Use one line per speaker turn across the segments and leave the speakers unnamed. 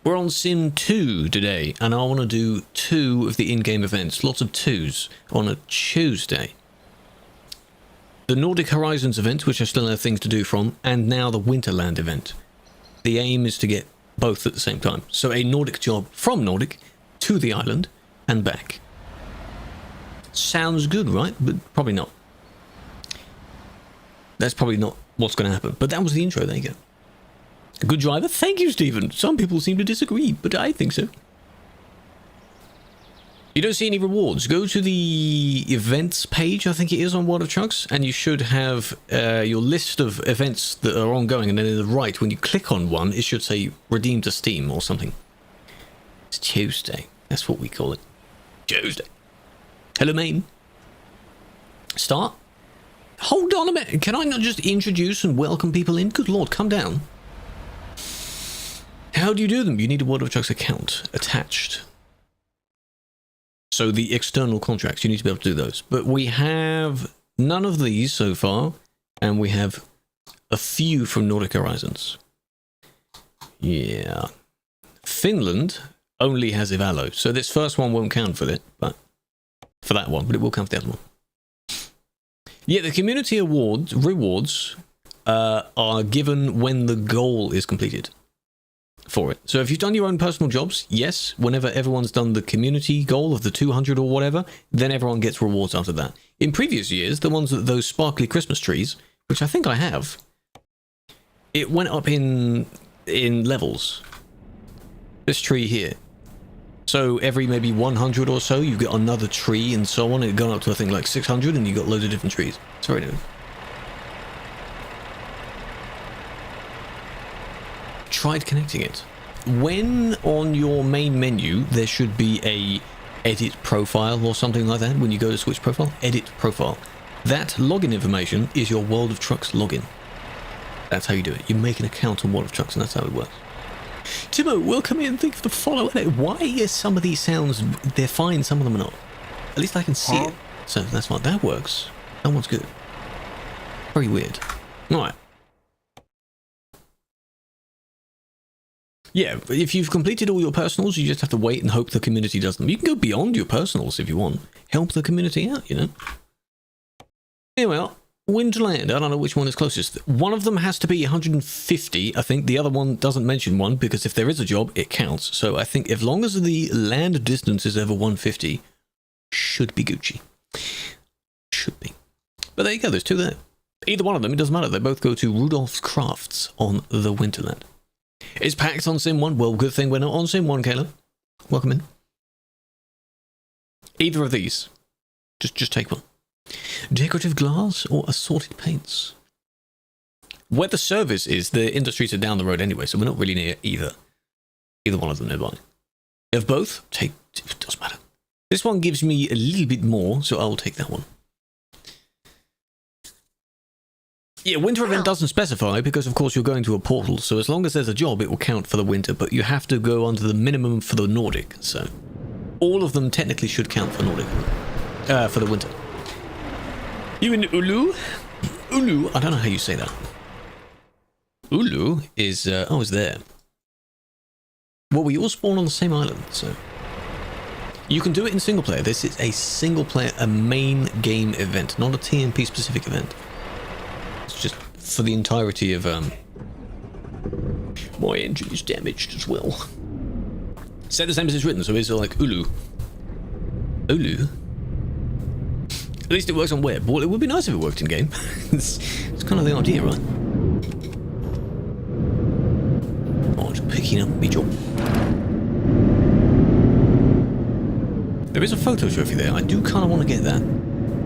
We're on Sim 2 today, and I want to do 2 of the in-game events. Lots of 2s on a Tuesday. The Nordic Horizons event, which I still have things to do from, and now the Winterland event. The aim is to get both at the same time. So a Nordic job from Nordic to the island and back. Sounds good, right? But probably not. That's probably not what's going to happen. But that was the intro. There you go. A good driver? Thank you, Stephen. Some people seem to disagree, but I think so. You don't see any rewards. Go to the events page, I think it is, on World of Trucks, and you should have your list of events that are ongoing, and then to the right, when you click on one, it should say redeem to Steam or something. It's Tuesday. That's what we call it. Tuesday. Hello, main. Start. Hold on a minute. Can I not just introduce and welcome people in? Good lord, calm down. How do you do them? You need a World of Trucks account attached. So the external contracts, you need to be able to do those. But we have none of these so far, and we have a few from Nordic Horizons. Yeah. Finland only has Ivalo, so this first one won't count for it, but for that one, but it will count for the other one. Yeah, the community rewards are given when the goal is completed for it. So if you've done your own personal jobs, yes, whenever everyone's done the community goal of the 200 or whatever, then everyone gets rewards after that. In previous years, the ones that those sparkly Christmas trees, which I think I have, it went up in levels. This tree here. So every maybe 100 or so, you get another tree and so on. It gone up to, I think, like 600, and you got loads of different trees. It's very new. Tried connecting it. When on your main menu, there should be a edit profile or something like that. When you go to switch profile, edit profile. That login information is your World of Trucks login. That's how you do it. You make an account on World of Trucks, and that's how it works. Timo, welcome in. Thank you for the follow. Why is some of these sounds, they're fine, some of them are not? At least I can see it. So that's fine. That works. That one's good. Very weird. Alright. Yeah, if you've completed all your personals, you just have to wait and hope the community does them. You can go beyond your personals if you want. Help the community out, you know. Anyway, Winterland, I don't know which one is closest. One of them has to be 150, I think. The other one doesn't mention one, because if there is a job, it counts. So I think as long as the land distance is over 150, should be Gucci. Should be. But there you go, there's 2 there. Either one of them, it doesn't matter. They both go to Rudolph's Crafts on the Winterland. It's packed on Sim 1. Well, good thing we're not on Sim 1, Caleb. Welcome in. Either of these. Just take one. Decorative glass or assorted paints? Where the service is, the industries are down the road anyway, so we're not really near either one of them nearby. If both, it doesn't matter. This one gives me a little bit more, so I'll take that one. Yeah, winter event doesn't specify because, of course, you're going to a portal. So as long as there's a job, it will count for the winter. But you have to go under the minimum for the Nordic. So all of them technically should count for Nordic. For the winter. You in Ulu? Ulu? I don't know how you say that. Ulu is... is there. Well, we all spawn on the same island, so... You can do it in single player. This is a single player, a main game event, not a TMP specific event. Just for the entirety of my engine is damaged as well. Set the same as it's written, so it's like Ulu. Ulu? At least it works on web. Well, it would be nice if it worked in game. it's kind of the idea, right? Oh, just picking up me job. There is a photo trophy there. I do kind of want to get that.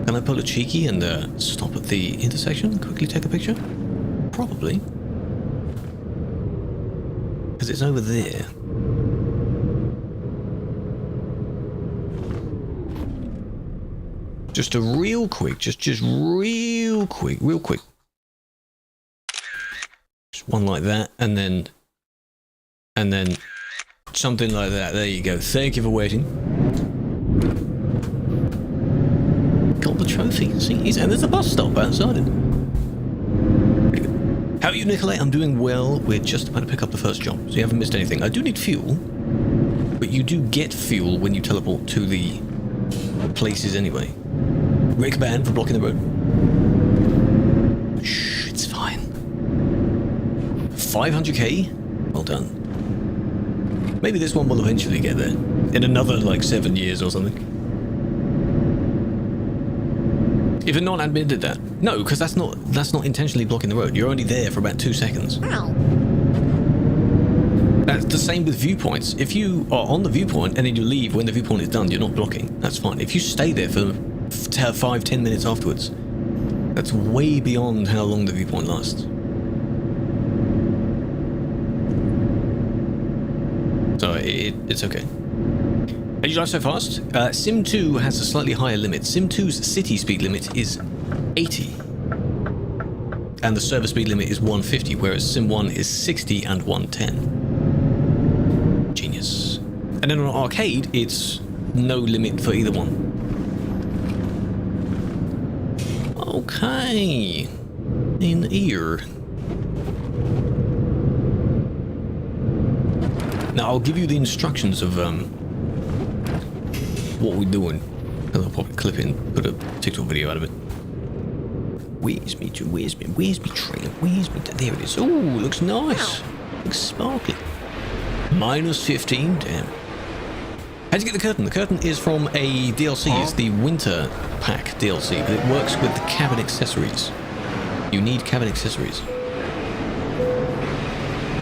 Can I pull a cheeky and stop at the intersection and quickly take a picture? Probably. Because it's over there. Just a real quick, just real quick. Just one like that, and then something like that. There you go. Thank you for waiting. Got the trophy. See, and there's a bus stop outside it. Pretty good. How are you, Nikolai? I'm doing well. We're just about to pick up the first job, so you haven't missed anything. I do need fuel, but you do get fuel when you teleport to the places anyway. Rick Band for blocking the road. Shh, it's fine. 500k? Well done. Maybe this one will eventually get there. In another, like, 7 years or something. If a non-admin did that. No, because that's not intentionally blocking the road. You're only there for about 2 seconds. That's the same with viewpoints. If you are on the viewpoint and then you leave when the viewpoint is done, you're not blocking. That's fine. If you stay there for 5-10 minutes afterwards, that's way beyond how long the viewpoint lasts. So it's okay. How do you drive so fast? Sim 2 has a slightly higher limit. Sim 2's city speed limit is 80. And the server speed limit is 150, whereas Sim 1 is 60 and 110. Genius. And then on arcade, it's no limit for either one. Okay. In here. Now I'll give you the instructions of what we're doing. And I'll probably clip in, put a TikTok video out of it. Where's me trailer? Where's me? There it is. Oh, looks nice. Looks sparkly. Minus 15, damn. How'd you get the curtain? The curtain is from a DLC. It's the Winter Pack DLC, but it works with the cabin accessories. You need cabin accessories.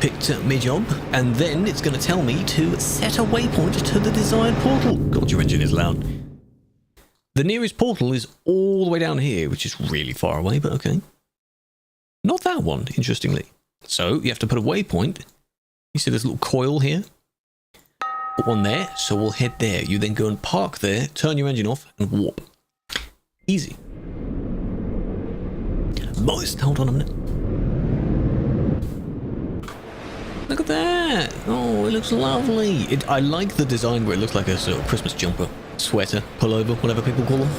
Picked up my job, and then it's going to tell me to set a waypoint to the desired portal. God, your engine is loud. The nearest portal is all the way down here, which is really far away, but okay. Not that one, interestingly. So you have to put a waypoint. You see this little coil here? Put one there, so we'll head there. You then go and park there, turn your engine off, and warp. Easy. Moist, hold on a minute. Look at that! Oh, it looks lovely. I like the design where it looks like a sort of Christmas jumper, sweater, pullover, whatever people call them.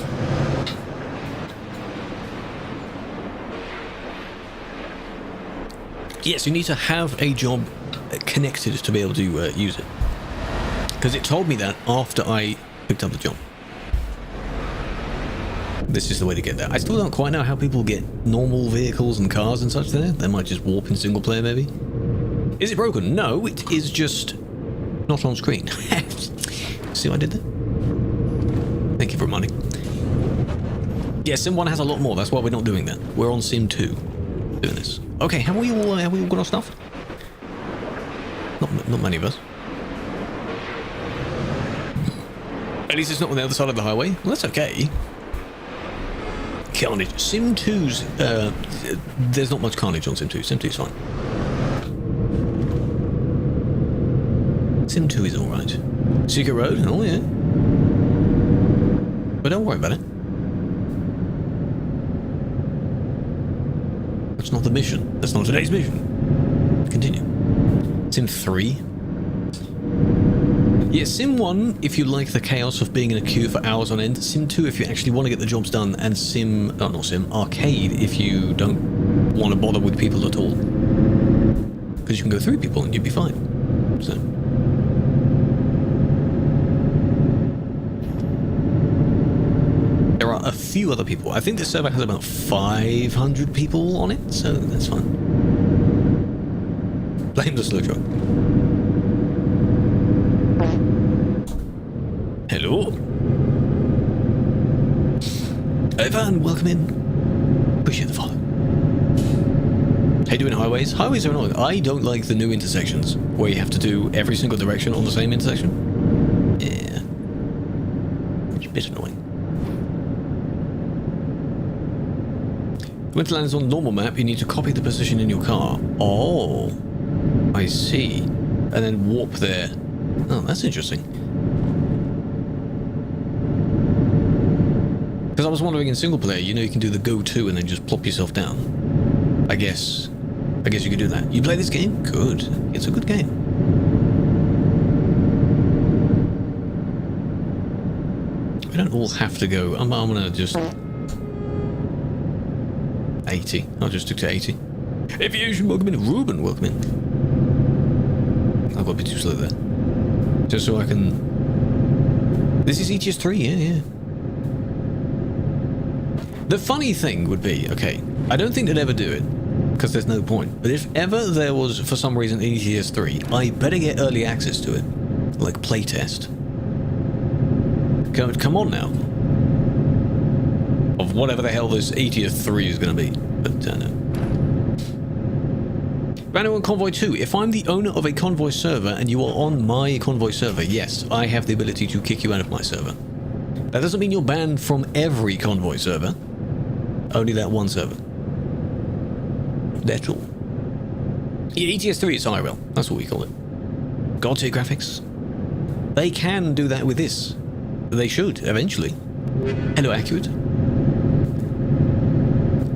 Yes, you need to have a job connected to be able to use it. Because it told me that after I picked up the job. This is the way to get there. I still don't quite know how people get normal vehicles and cars and such there. They might just warp in single player, maybe. Is it broken? No, it is just not on screen. See what I did there? Thank you for reminding. Yeah, Sim 1 has a lot more. That's why we're not doing that. We're on Sim 2 doing this. Okay, have we all got our stuff? Not many of us. At least it's not on the other side of the highway. Well, that's okay. Carnage. Sim 2's... there's not much carnage on Sim 2. Sim 2's fine. Sim 2 is alright. Secret Road? Oh, yeah. But don't worry about it. That's not the mission. That's not today's mission. Continue. Sim 3. Yeah, Sim 1, if you like the chaos of being in a queue for hours on end. Sim 2, if you actually want to get the jobs done. And Arcade, if you don't want to bother with people at all. Because you can go through people and you'd be fine. So... there are a few other people. I think this server has about 500 people on it, so that's fine. Blame the slow truck. Hello. Ivan, welcome in. Appreciate the follow. How you doing, highways? Highways are annoying. I don't like the new intersections where you have to do every single direction on the same intersection. Yeah. It's a bit annoying. Winterland is on normal map. You need to copy the position in your car. Oh, I see. And then warp there. Oh, that's interesting. Because I was wondering in single player, you know, you can do the go to and then just plop yourself down. I guess you could do that. You play this game? Good. It's a good game. We don't all have to go. I'm gonna just 80. I'll just stick to 80. Aviation, welcome in. Ruben, welcome in. I've got a bit too slow there. Just so I can... This is ETS 3, yeah. The funny thing would be, okay, I don't think they'd ever do it, because there's no point. But if ever there was, for some reason, ETS 3, I better get early access to it. Like playtest. Come on now. Of whatever the hell this ETS 3 is going to be. But, no. Random on Convoy 2. If I'm the owner of a Convoy server and you are on my Convoy server, yes, I have the ability to kick you out of my server. That doesn't mean you're banned from every Convoy server. Only that one server. That's all. Yeah, ETS 3 is IRL. That's what we call it. God tier graphics. They can do that with this. They should, eventually. Hello, Accurate.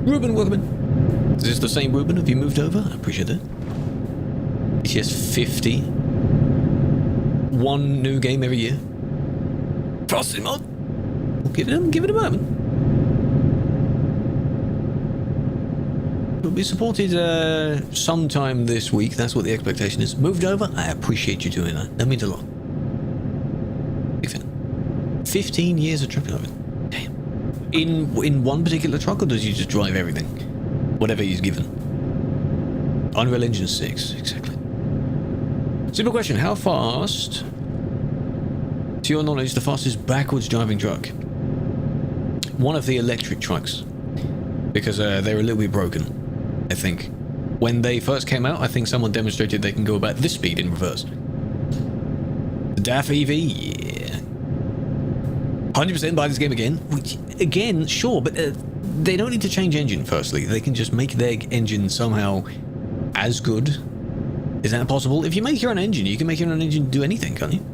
Ruben, welcome in. Is this the same Ruben? Have you moved over? I appreciate that. ETS 50. One new game every year. Frosty mod. We'll give it a moment. Will be supported sometime this week. That's what the expectation is. Moved over? I appreciate you doing that. That means a lot. Big fan. 15 years of truck driving. Damn. In one particular truck, or does you just drive everything? Whatever he's given. Unreal Engine 6, exactly. Simple question, how fast, to your knowledge, the fastest backwards driving truck? One of the electric trucks. Because they're a little bit broken, I think. When they first came out, I think someone demonstrated they can go about this speed in reverse. The DAF EV, yeah. 100% buy this game again. Which, again, sure, but they don't need to change engine, firstly. They can just make their engine somehow as good. Is that possible? If you make your own engine, you can make your own engine do anything, can't you?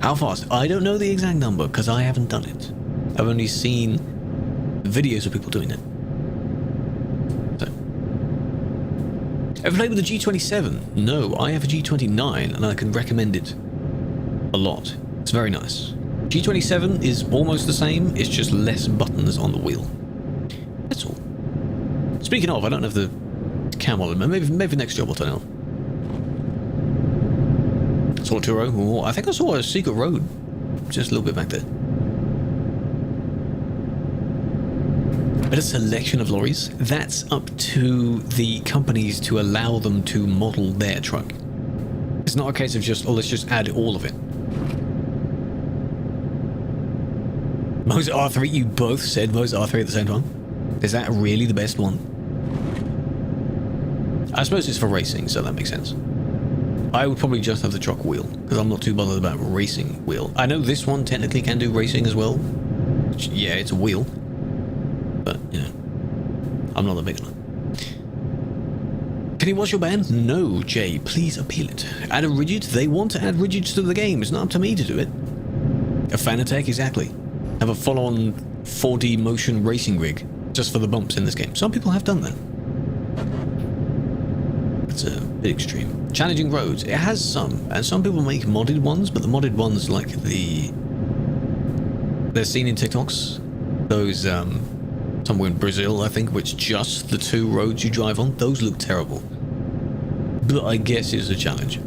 How fast? I don't know the exact number, because I haven't done it. I've only seen videos of people doing it. So. Ever played with the G27? No, I have a G29, and I can recommend it a lot. It's very nice. G27 is almost the same, it's just less buttons on the wheel. That's all. Speaking of, I don't have the camel, maybe next job I'll turn out. Saw Turo. Oh, I think I saw a secret road just a little bit back there. But a selection of lorries, that's up to the companies to allow them to model their truck. It's not a case of just, oh, let's just add all of it. Mose R3, you both said Mose R3 at the same time? Is that really the best one? I suppose it's for racing, so that makes sense. I would probably just have the truck wheel, because I'm not too bothered about racing wheel. I know this one technically can do racing as well. Yeah, it's a wheel. But, you know, I'm not a big one. Can you watch your band? No, Jay, please appeal it. Add a rigid? They want to add rigids to the game. It's not up to me to do it. A Fanatec, exactly. Have a full-on 4D motion racing rig just for the bumps in this game. Some people have done that. It's a bit extreme. Challenging roads. It has some, and some people make modded ones, but the modded ones, like they're seen in TikToks. Those, somewhere in Brazil, I think, which just the two roads you drive on, those look terrible. But I guess it's a challenge.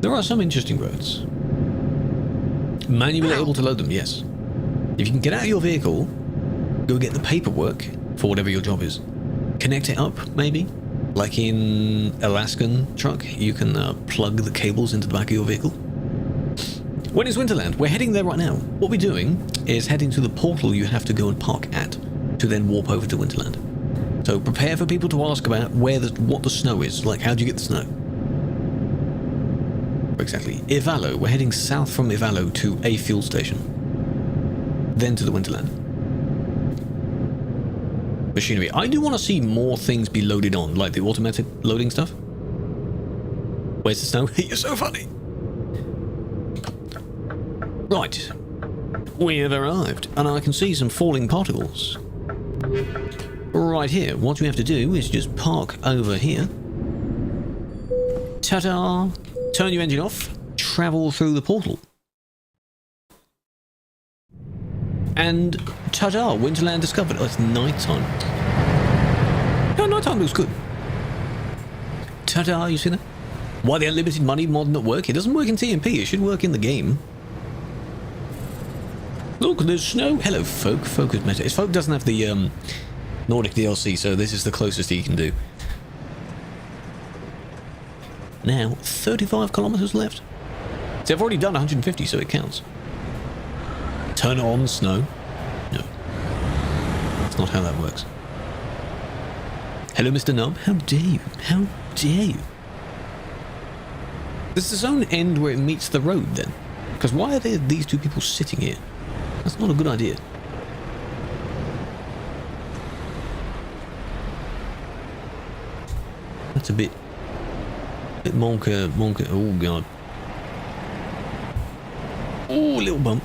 There are some interesting roads. Manually able to load them, yes. If you can get out of your vehicle, go get the paperwork for whatever your job is. Connect it up, maybe. Like in Alaskan truck, you can plug the cables into the back of your vehicle. When is Winterland? We're heading there right now. What we're doing is heading to the portal you have to go and park at to then warp over to Winterland. So prepare for people to ask about what the snow is. Like, how do you get the snow? Exactly. Ivalo. We're heading south from Ivalo to a fuel station. Then to the Winterland. Machinery. I do want to see more things be loaded on, like the automatic loading stuff. Where's the snow? You're so funny. Right. We have arrived, and I can see some falling particles. Right here. What we have to do is just park over here. Ta-da! Turn your engine off. Travel through the portal. And ta-da! Winterland discovered. Oh, it's night time. How Nighttime looks good. Ta-da, you see that? Why the unlimited money mod not work? It doesn't work in TMP, it should work in the game. Look, there's snow. Hello, Folk. Folk is meta. Folk doesn't have the Nordic DLC, so this is the closest he can do. Now, 35 kilometers left. See, I've already done 150, so it counts. Turn on snow. No. That's not how that works. Hello, Mr. Nub. How dare you? How dare you? Does the zone end where it meets the road, then? Because why are there these two people sitting here? That's not a good idea. That's a bit monka. Oh, God. Oh, little bump.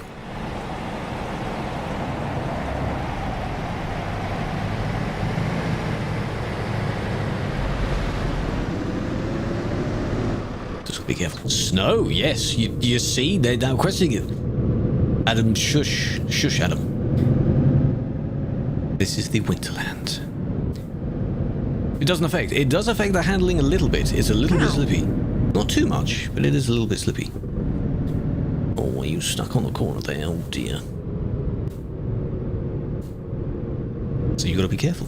Just be careful. Snow, yes. You see, they're now questioning it. Adam, shush. Shush, Adam. This is the Winterland. It doesn't affect. It does affect the handling a little bit. It's a little bit slippy. Not too much, but it is a little bit slippy. Oh, are you stuck on the corner there? Oh, dear. So you gotta be careful.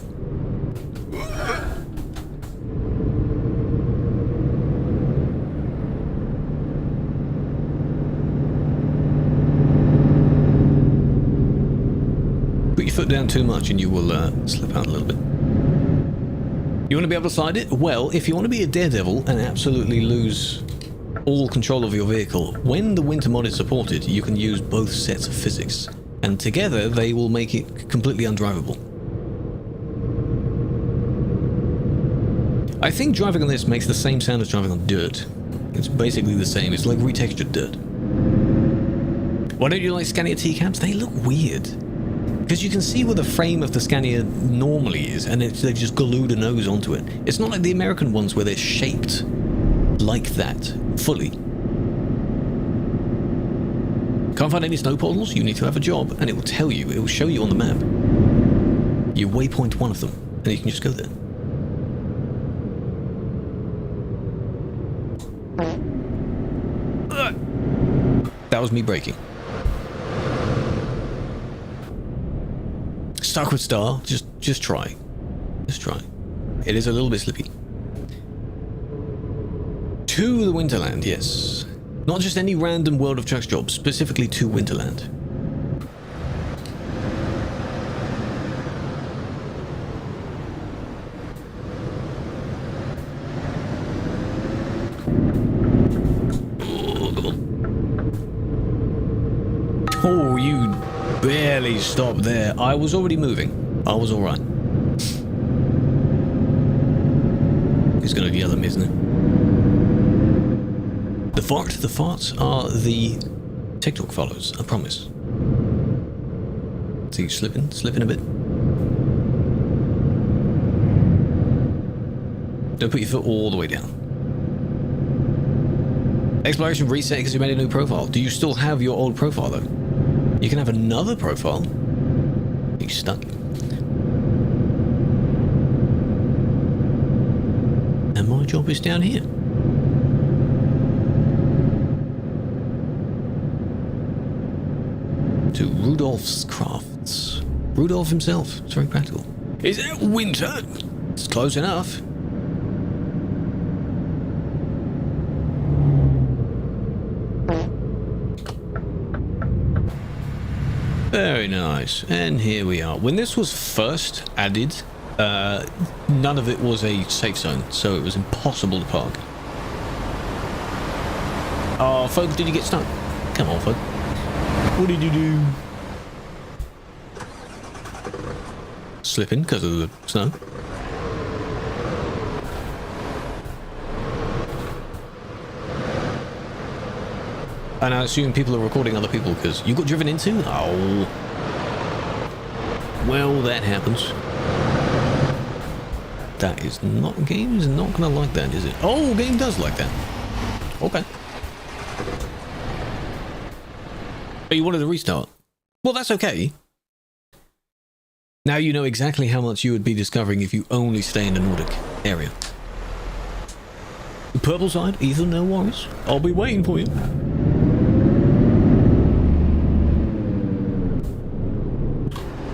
Put your foot down too much and you will slip out a little bit. You want to be able to slide it? Well, if you want to be a daredevil and absolutely lose all control of your vehicle, when the winter mod is supported, you can use both sets of physics, and together they will make it completely undrivable. I think driving on this makes the same sound as driving on dirt. It's basically the same. It's like retextured dirt. Why don't you like Scania T-cabs? They look weird. Because you can see where the frame of the Scania normally is, and they've just glued a nose onto it. It's not like the American ones where they're shaped like that, fully. Can't find any snow portals? You need to have a job, and it will tell you, it will show you on the map. You waypoint one of them, and you can just go there. That was me braking. Stuck with star, just try. Just try. It is a little bit slippy. To the Winterland, yes. Not just any random World of Trucks job, specifically to Winterland. Oh, come on. Oh, you barely stopped there. I was already moving. I was alright. He's gonna yell at me, isn't he? The farts are the TikTok follows, I promise. See you slipping a bit. Don't put your foot all the way down. Exploration reset because you made a new profile. Do you still have your old profile though? You can have another profile. You're stuck. And my job is down here. To Rudolph's Crafts. Rudolph himself. It's very practical. Is it winter? It's close enough. Very nice. And here we are. When this was first added, none of it was a safe zone, so it was impossible to park. Oh, folks, did you get stuck? Come on, folks. What did you do? Slipping because of the snow. And I assume people are recording other people because you got driven into? Oh. Well, that happens. That is not... Game is not going to like that, is it? Oh, game does like that. Okay. Oh, you wanted to restart? Well, that's okay. Now you know exactly how much you would be discovering if you only stay in the Nordic area. The purple side, Ethan, no worries. I'll be waiting for you.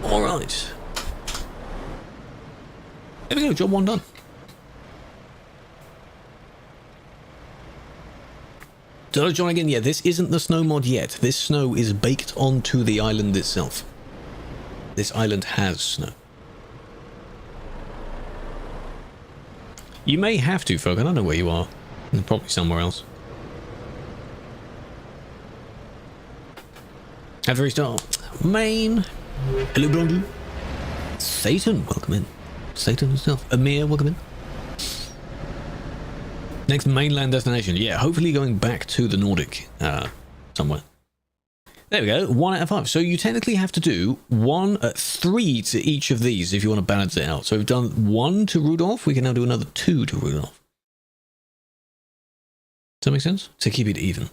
Alright. There we go, job 1 done. Hello, John again. Yeah, this isn't the snow mod yet. This snow is baked onto the island itself. This island has snow. You may have to, folk. I don't know where you are. Probably somewhere else. Have to restart. Main. Hello, Blondie. Satan, welcome in. Satan himself. Amir, welcome in. Next mainland destination. Yeah, hopefully going back to the Nordic somewhere. There we go. 1 out of 5. So you technically have to do 3 to each of these if you want to balance it out. So we've done 1 to Rudolph. We can now do another 2 to Rudolph. Does that make sense? To keep it even.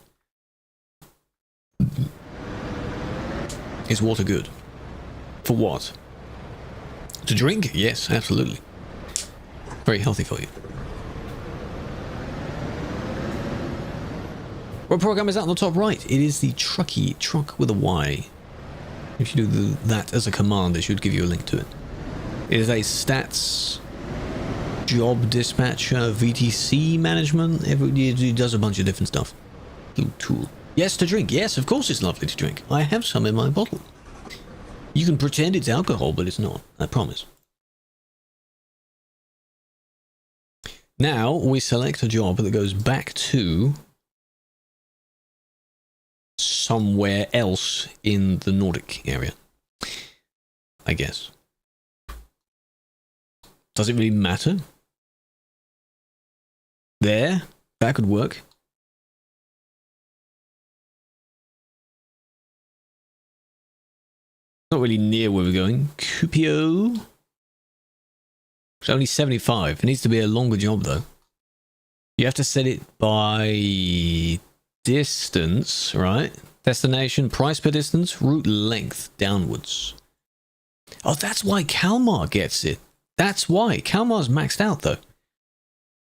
Is water good? For what? To drink? Yes, absolutely. Very healthy for you. What program is that on the top right? It is the Trucky, truck with a Y. If you do that as a command, it should give you a link to it. It is a stats, job dispatcher, VTC management. It does a bunch of different stuff. Little tool. Yes, to drink. Yes, of course it's lovely to drink. I have some in my bottle. You can pretend it's alcohol, but it's not. I promise. Now we select a job that goes back to somewhere else in the Nordic area, I guess. Does it really matter? There, that could work. Not really near where we're going. Cupio. It's only 75. It needs to be a longer job though. You have to set it by distance, right? Destination, price per distance, route length, downwards. Oh, that's why Kalmar gets it. That's why. Kalmar's maxed out, though.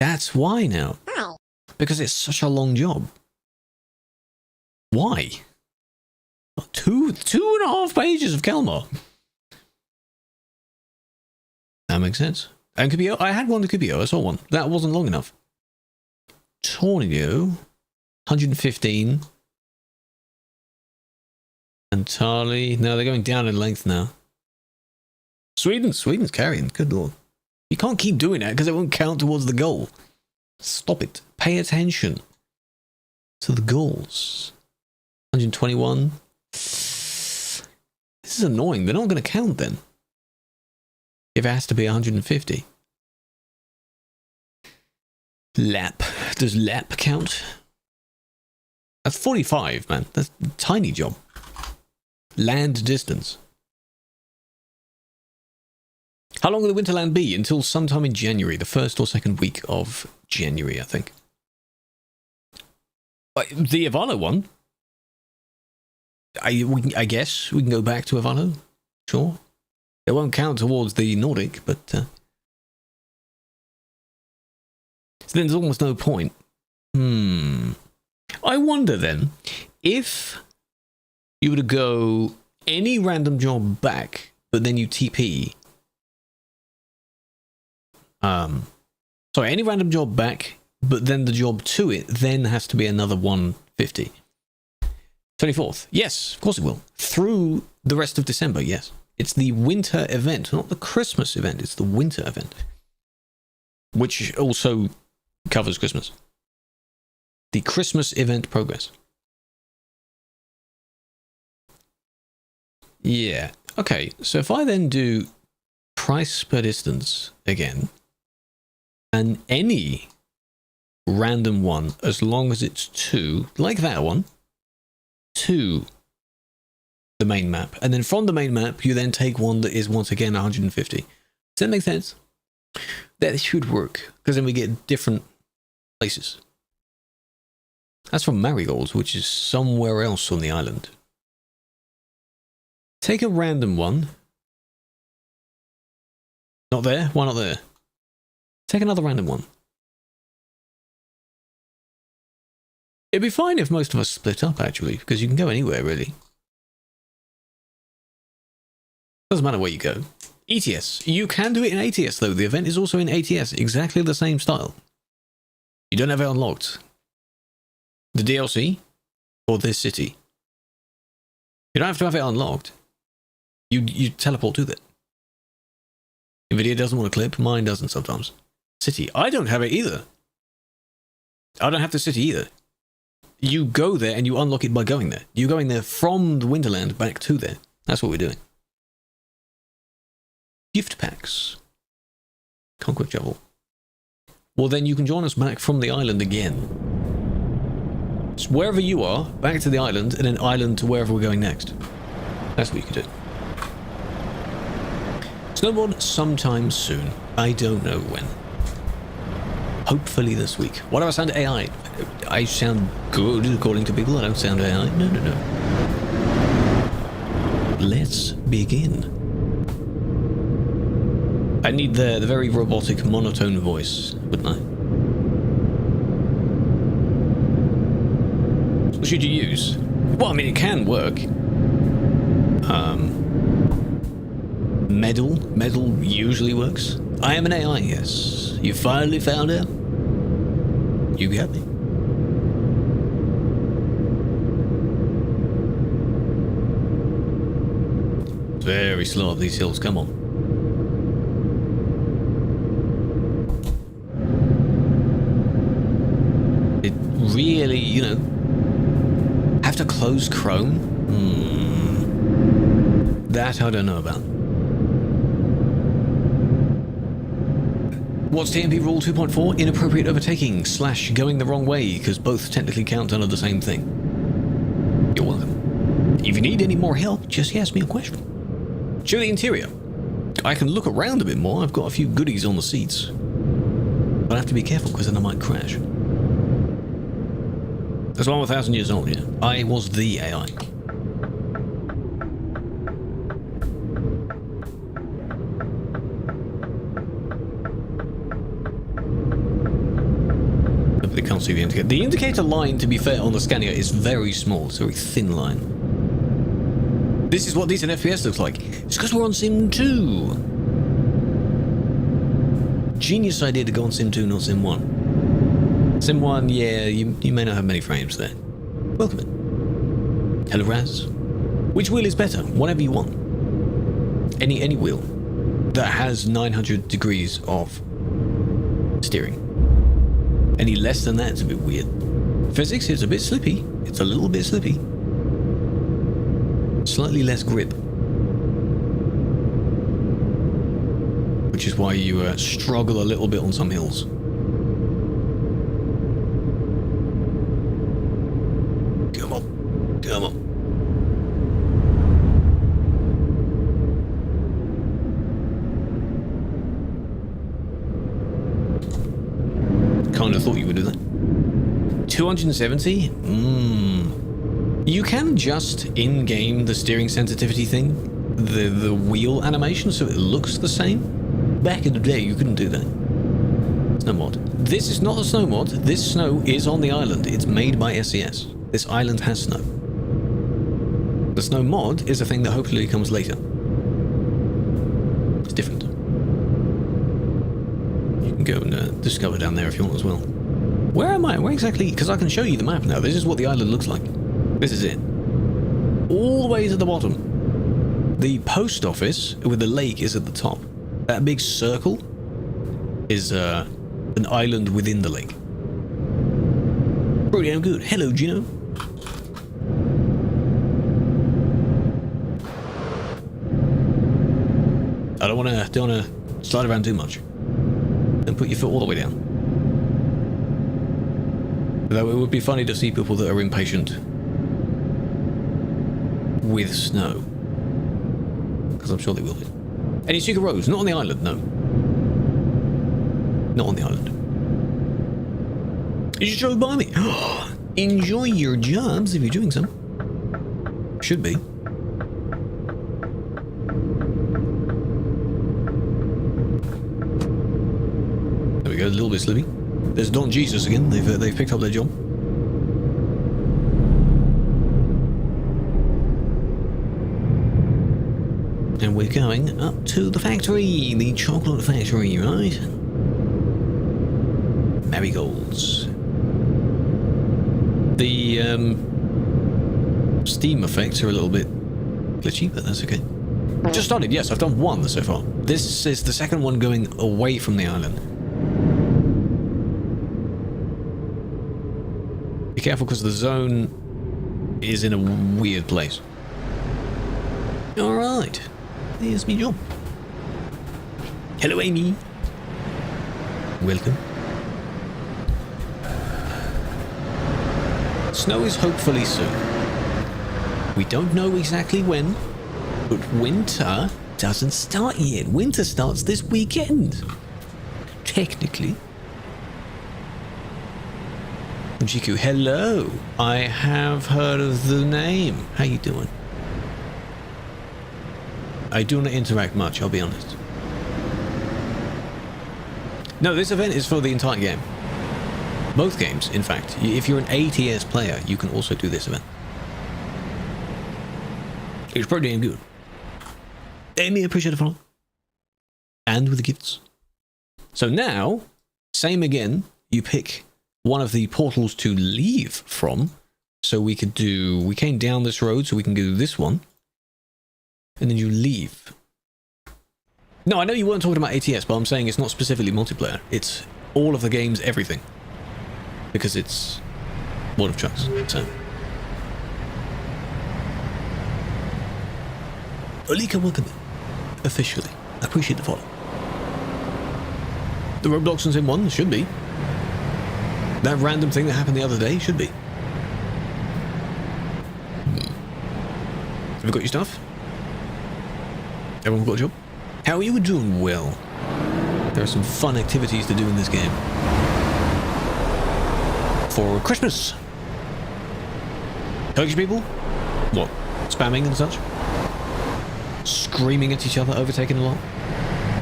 That's why now. Because it's such a long job. Why? 2.5 pages of Kalmar. That makes sense. And Cubio, I had one to Cubio. I saw one. That wasn't long enough. Tornado, 115. And Tali. No, they're going down in length now. Sweden's carrying. Good lord. You can't keep doing that because it won't count towards the goal. Stop it. Pay attention to the goals. 121. This is annoying. They're not going to count then. If it has to be 150. Lap. Does lap count? That's 45, man. That's a tiny job. Land distance. How long will the Winterland be? Until sometime in January. The first or second week of January, I think. The Ivano one? I guess we can go back to Ivano. Sure. It won't count towards the Nordic, but... So then there's almost no point. I wonder then, if you were to go any random job back, but then you TP... sorry, any random job back, but then the job to it then has to be another 150. 24th. Yes, of course it will. Through the rest of December, yes. It's the winter event, not the Christmas event. It's the winter event. Which also covers Christmas. The Christmas event progress. Yeah. Okay, so if I then do price per distance again, and any random one, as long as it's 2, like that one, to the main map, and then from the main map you then take one that is once again 150. Does that make sense? That should work, because then we get different places. That's from Marigolds, which is somewhere else on the island. Take a random one, Not there? Why not there? Take another random one. It'd be fine if most of us split up, actually, because you can go anywhere, really. Doesn't matter where you go. ETS. You can do it in ATS, though. The event is also in ATS, exactly the same style. You don't have it unlocked. The DLC or this city. You don't have to have it unlocked. You teleport to it. NVIDIA doesn't want to clip. Mine doesn't sometimes. City. I don't have it either. I don't have the city either. You go there and you unlock it by going there. You're going there from the Winterland back to there. That's what we're doing. Gift packs. Conquest Shovel. Well, then you can join us back from the island again. So wherever you are, back to the island, and then island to wherever we're going next. That's what you can do. Snowboard sometime soon. I don't know when. Hopefully this week. What do I sound AI? I sound good according to people. I don't sound AI. No. Let's begin. I need the very robotic monotone voice, wouldn't I? What should you use? Well, I mean, it can work. Medal usually works. I am an AI, yes. You finally found out? You got me. Very slow up these hills, come on. It really, you know, have to close Chrome? That I don't know about. What's TMP rule 2.4? Inappropriate overtaking / going the wrong way, because both technically count under the same thing. You're welcome. If you need any more help, just ask me a question. Show the interior. I can look around a bit more. I've got a few goodies on the seats. But I have to be careful because then I might crash. That's why I'm 1,000 years old, yeah. I was the AI. They can't see the indicator. The indicator line, to be fair, on the scanner is very small. It's a very thin line. This is what decent FPS looks like. It's because we're on Sim 2. Genius idea to go on Sim 2, not Sim 1. Sim 1, yeah, you may not have many frames there. Welcome in. Hello, Raz. Which wheel is better? Whatever you want. Any wheel that has 900 degrees of steering. Any less than that, it's a bit weird. Physics is a bit slippy. It's a little bit slippy. Slightly less grip. Which is why you struggle a little bit on some hills. Come on. Come on. Kind of thought you would do that. 270? You can adjust in-game the steering sensitivity thing, the wheel animation, so it looks the same. Back in the day, you couldn't do that. Snow mod. This is not a snow mod. This snow is on the island. It's made by SES. This island has snow. The snow mod is a thing that hopefully comes later. It's different. You can go and discover down there if you want as well. Where am I? Where exactly? Because I can show you the map now. This is what the island looks like. This is it. All the way to the bottom. The post office with the lake is at the top. That big circle is an island within the lake. Pretty damn good. Hello, Gino. I don't want to slide around too much. Don't put your foot all the way down. Though it would be funny to see people that are impatient with snow. Because I'm sure they will be. Any secret roads? Not on the island, no. Not on the island. You just drove by me. Enjoy your jobs if you're doing some. Should be. little bit slippy. There's Don Jesus again. They've picked up their job. And we're going up to the factory, the chocolate factory, right? Marigolds. The steam effects are a little bit glitchy, but that's okay. Just started, yes, I've done one so far. This is the second one going away from the island. Be careful because the zone is in a weird place. Alright, there's me job. Hello, Amy. Welcome. Snow is hopefully soon. We don't know exactly when, but winter doesn't start yet. Winter starts this weekend. Technically. Jiku, hello. I have heard of the name. How you doing? I do not interact much, I'll be honest. No, this event is for the entire game. Both games, in fact. If you're an ATS player, you can also do this event. It's pretty damn good. Amy, appreciate the follow. And with the gifts. So now, same again, you pick one of the portals to leave from. So we came down this road, so we can do this one. And then you leave. No, I know you weren't talking about ATS, but I'm saying it's not specifically multiplayer. It's all of the games, everything. Because it's World of Trucks, so. Olika, welcome in. Officially. I appreciate the follow. The Roblox one's in one, should be. That random thing that happened the other day, should be. Have you got your stuff? Everyone got a job? How are you doing? Well. There are some fun activities to do in this game. For Christmas. Turkish people? What? Spamming and such? Screaming at each other, overtaking a lot?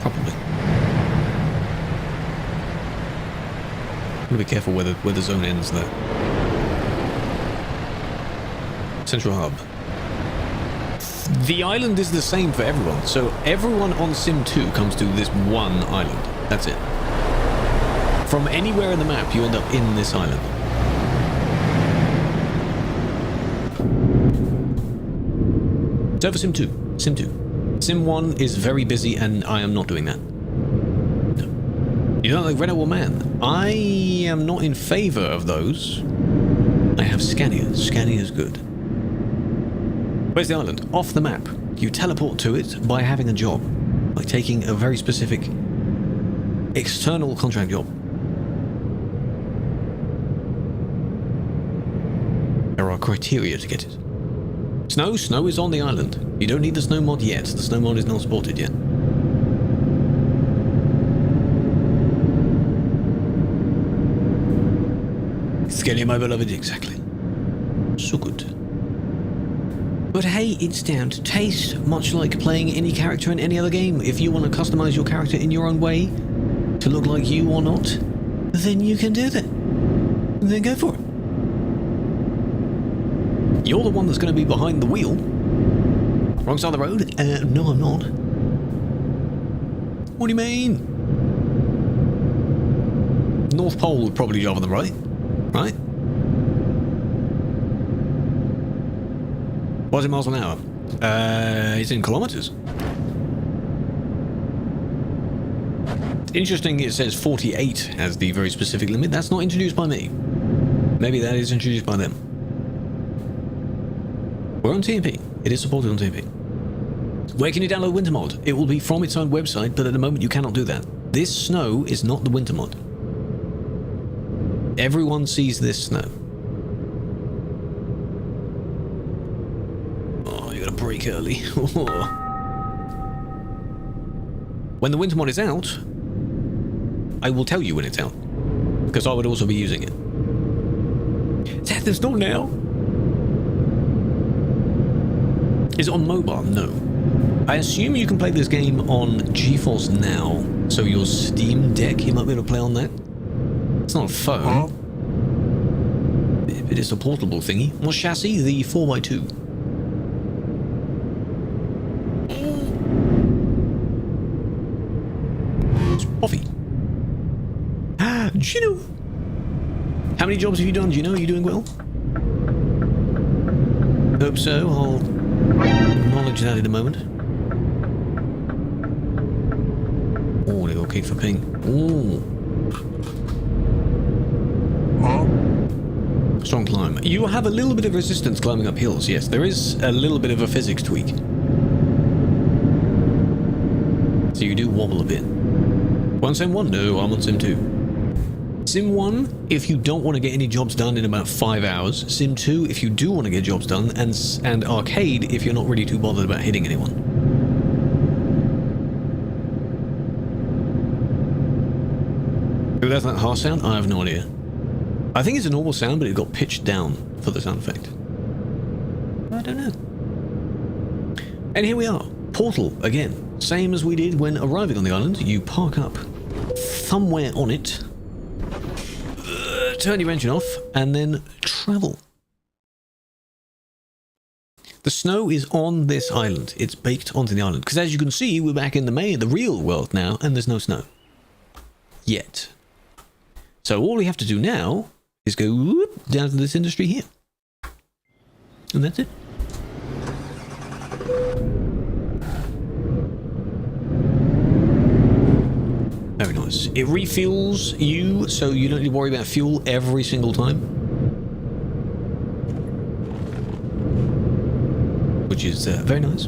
Probably. I'm gonna be careful where the zone ends though. Central Hub. The island is the same for everyone, so everyone on Sim 2 comes to this one island. That's it. From anywhere in the map, you end up in this island. So for Sim 2. Sim 2. Sim 1 is very busy and I am not doing that. No. You don't like Renault or Man? I am not in favour of those. I have Scania. Scania is good. Where's the island? Off the map. You teleport to it by having a job. Like taking a very specific external contract job. There are criteria to get it. Snow? Snow is on the island. You don't need the snow mod yet. The snow mod is not supported yet. Scania, my beloved, exactly. So good. But hey, it's down to taste, much like playing any character in any other game. If you want to customize your character in your own way, to look like you or not, then you can do that. Then go for it. You're the one that's going to be behind the wheel. Wrong side of the road? No, I'm not. What do you mean? North Pole would probably drive on the right. Right? What's it miles an hour? It's in kilometers. Interesting, it says 48 as the very specific limit. That's not introduced by me. Maybe that is introduced by them. We're on TMP. It is supported on TMP. Where can you download Winter Mod? It will be from its own website, but at the moment you cannot do that. This snow is not the Winter Mod. Everyone sees this snow. Oh, you gotta brake early. When the Winter Mod is out, I will tell you when it's out. Because I would also be using it. It's at the store now. Is it on mobile? No. I assume you can play this game on GeForce Now So your Steam Deck, you might be able to play on that. It's not a phone. It is a portable thingy. What chassis? The 4x2. It's Poppy. Gino! How many jobs have you done, Gino? Are you doing well? Hope so. I'll acknowledge that in a moment. Oh, they got kicked for ping. Ooh. Strong climb. You have a little bit of resistance climbing up hills, yes. There is a little bit of a physics tweak. So you do wobble a bit. On Sim 1? No, I'm on Sim 2. Sim 1, if you don't want to get any jobs done in about 5 hours. Sim 2, if you do want to get jobs done. And Arcade, if you're not really too bothered about hitting anyone. Who does that harsh sound? I have no idea. I think it's a normal sound, but it got pitched down for the sound effect. I don't know. And here we are. Portal, again. Same as we did when arriving on the island. You park up somewhere on it, turn your engine off, and then travel. The snow is on this island. It's baked onto the island. Because as you can see, we're back in the real world now, and there's no snow. Yet. So all we have to do now is go whoop, down to this industry here. And that's it. Very nice. It refuels you, so you don't need to worry about fuel every single time. Which is very nice.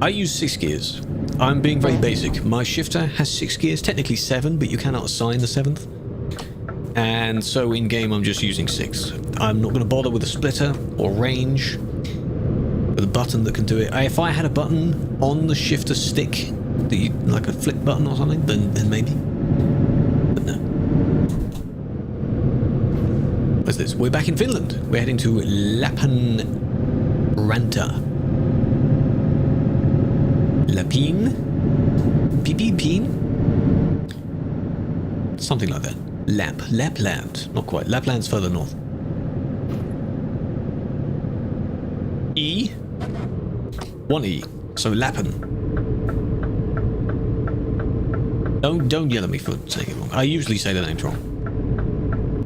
I use 6 gears. I'm being very basic. My shifter has 6 gears, technically 7, but you cannot assign the 7th. And so in game I'm just using 6. I'm not going to bother with a splitter or range with a button that can do it. If I had a button on the shifter stick, like a flip button or something, then maybe. But no. What's this? We're back in Finland. We're heading to Lappeenranta. Lapeen? Something like that. Lapland. Not quite. Lapland's further north. E? 1 E. So Lappen. Don't yell at me for saying it wrong. I usually say the names wrong.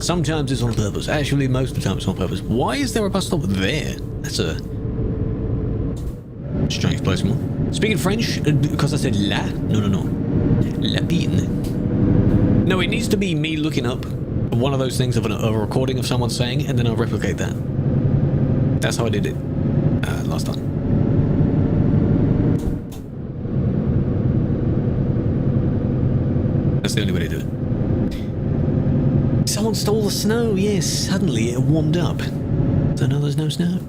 Sometimes it's on purpose. Actually, most of the time it's on purpose. Why is there a bus stop there? That's a strange place. Speaking French, because I said la? No. Lapine. No, it needs to be me looking up one of those things of a recording of someone saying, and then I'll replicate that. That's how I did it last time. That's the only way to do it. Someone stole the snow. Yes, suddenly it warmed up. So now there's no snow.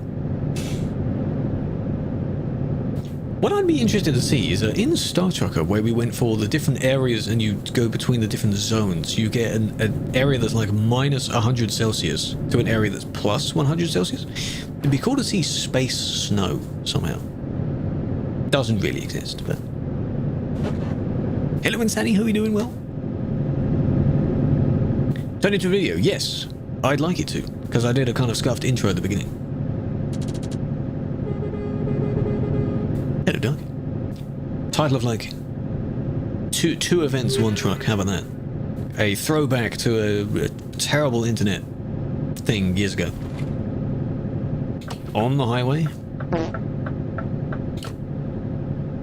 What I'd be interested to see is in Star Trucker, where we went for the different areas and you go between the different zones, you get an area that's like minus 100 Celsius to an area that's plus 100 Celsius. It'd be cool to see space snow somehow. Doesn't really exist, but... Hello, Insanity, how are you doing? Well? Turn into a video? Yes, I'd like it to, because I did a kind of scuffed intro at the beginning. Hello, Doug. Title of like two events, one truck. How about that? A throwback to a terrible internet thing years ago. On the highway.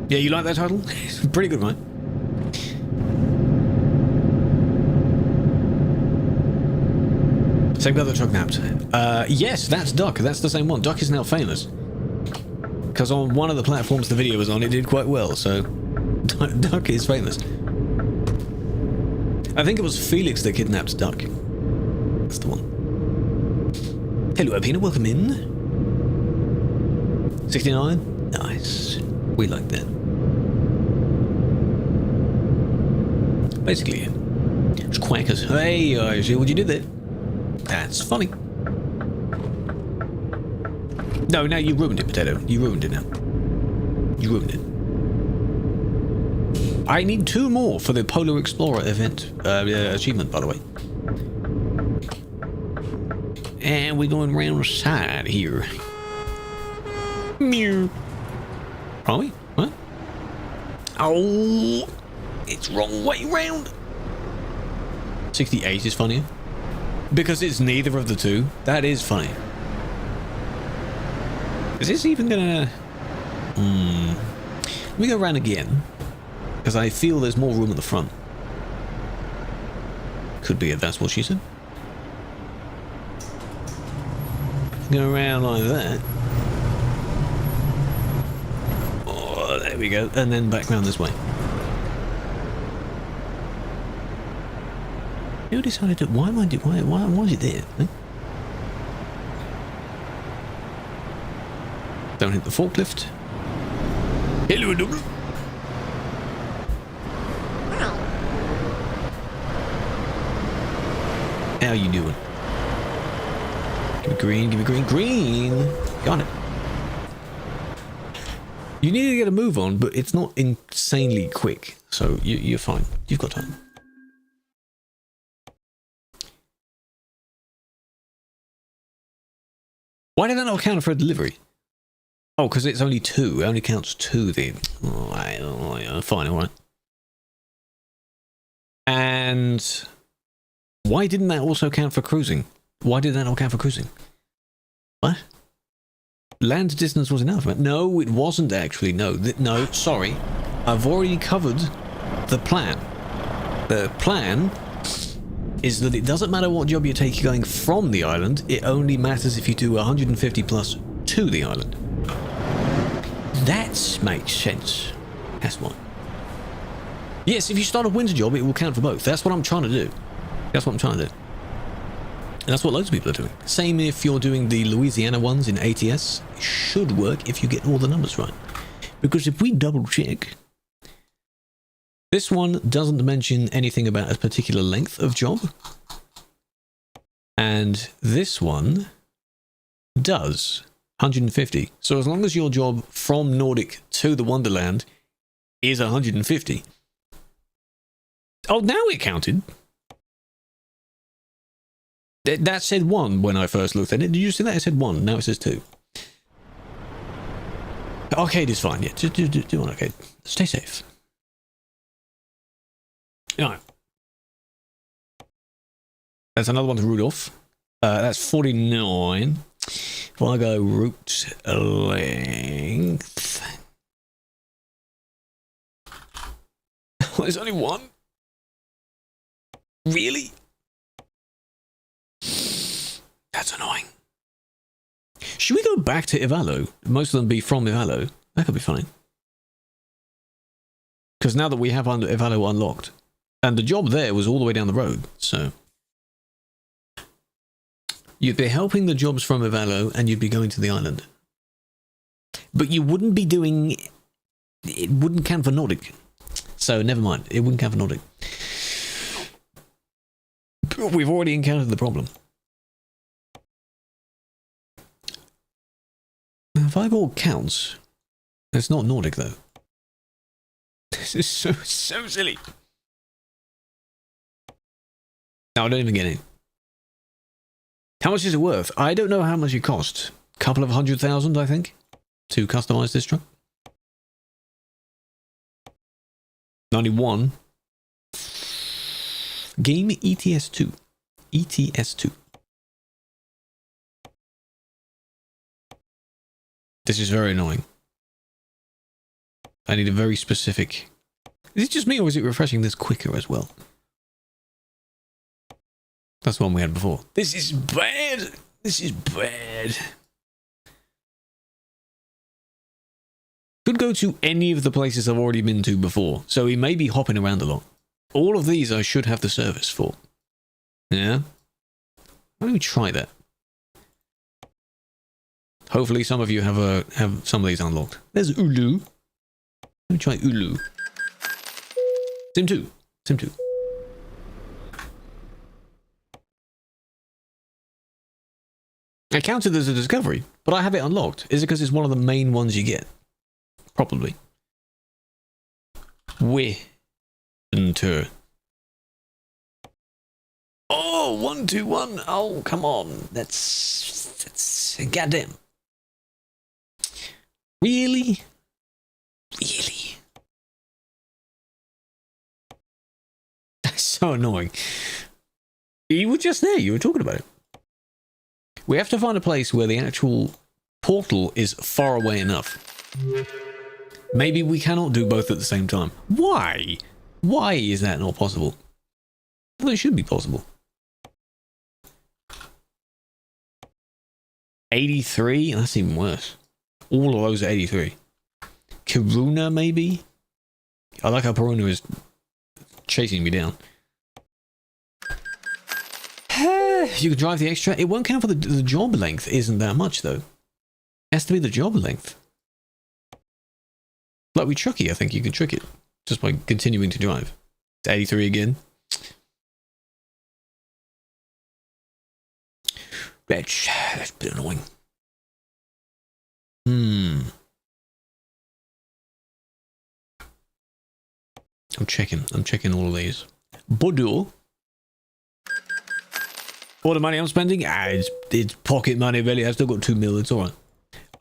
Yeah, you like that title? It's pretty good, right? Same guy that truck napped. Yes, that's Duck. That's the same one. Duck is now famous. Because on one of the platforms the video was on, it did quite well, so Duck is famous. I think it was Felix that kidnapped Duck. That's the one. Hello, Apina, welcome in. 69? Nice. We like that. Basically, it's quackers. Hey, I see what you did there. That's funny. No, now you ruined it, Potato. You ruined it now. You ruined it. I need 2 more for the Polar Explorer event achievement, by the way. And we're going around the side here. Meow. Are we? What? Oh, it's wrong way round. 68 is funnier. Because it's neither of the two. That is funny. Is this even gonna... Let me go around again. Because I feel there's more room at the front. Could be if that's what she said. Go around like that. Oh, there we go. And then back round this way. Who decided to... Why was it there? Eh? Don't hit the forklift. Hello, double. How you doing? Give me green, give me green, green! Got it. You need to get a move on, but it's not insanely quick, so you're fine. You've got time. Why did that not count for a delivery? Oh, because it's only 2. It only counts 2 then. Fine, alright. And why didn't that also count for cruising? Why did that not count for cruising? What? Land distance was enough. No, it wasn't actually. No, no, sorry. I've already covered the plan. The plan is that it doesn't matter what job you take going from the island. It only matters if you do 150 plus to the island. That makes sense. That's one. Yes, if you start a winter job, it will count for both. That's what I'm trying to do. That's what I'm trying to do. And that's what loads of people are doing. Same if you're doing the Louisiana ones in ATS. It should work if you get all the numbers right. Because if we double check, this one doesn't mention anything about a particular length of job. And this one does. 150. So as long as your job from Nordic to the Wonderland is 150. Oh, now it counted. That said 1 when I first looked at it. Did you see that? It said 1. Now it says 2. Arcade is fine. Yeah, do one arcade. Stay safe. Alright. That's another one to Rudolph. That's 49. If I go route length... Oh, there's only 1? Really? That's annoying. Should we go back to Ivalo? Most of them be from Ivalo. That could be fine. Because now that we have Ivalo unlocked, and the job there was all the way down the road, so... You'd be helping the jobs from Ivalo, and you'd be going to the island. But you wouldn't be doing... It wouldn't count for Nordic. So, never mind. It wouldn't count for Nordic. We've already encountered the problem. Fireball counts. It's not Nordic, though. This is so silly. No, I don't even get it. How much is it worth? I don't know how much it cost. Couple of 100,000, I think, to customize this truck. 91. Game ETS2. ETS2. This is very annoying. I need a very specific... Is it just me or is it refreshing this quicker as well? That's the one we had before. This is bad! This is bad. Could go to any of the places I've already been to before, so he may be hopping around a lot. All of these I should have the service for. Yeah? Why don't we try that? Hopefully some of you have some of these unlocked. There's Ulu. Let me try Ulu. Sim 2. Sim 2. I counted as a discovery, but I have it unlocked. Is it because it's one of the main ones you get? Probably. Tour. Oh, 121. Oh, come on. That's goddamn. Really? Really? That's so annoying. You were just there. You were talking about it. We have to find a place where the actual portal is far away enough. Maybe we cannot do both at the same time. Why? Why is that not possible? Well, it should be possible. 83? That's even worse. All of those are 83. Kiruna, maybe? I like how Kiruna is chasing me down. You can drive the extra. It won't count for the job length. Isn't that much, though? It has to be the job length. Like with Chucky, I think you can trick it just by continuing to drive. It's 83 again. That's a bit annoying. I'm checking all of these. Bodo. All the money I'm spending? It's pocket money, really. I've still got 2 mil. It's alright.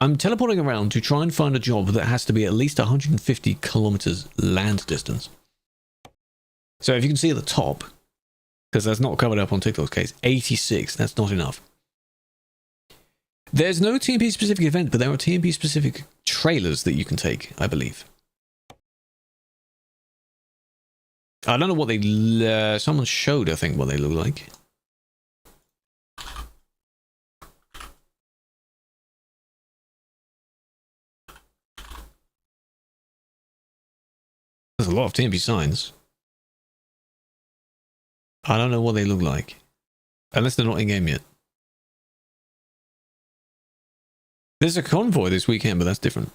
I'm teleporting around to try and find a job that has to be at least 150 kilometers land distance. So if you can see at the top, because that's not covered up on TikTok's case, 86. That's not enough. There's no TMP specific event, but there are TMP specific trailers that you can take, I believe. I don't know what they... someone showed, I think, what they look like. There's a lot of TMP signs. I don't know what they look like. Unless they're not in-game yet. There's a convoy this weekend, but that's different.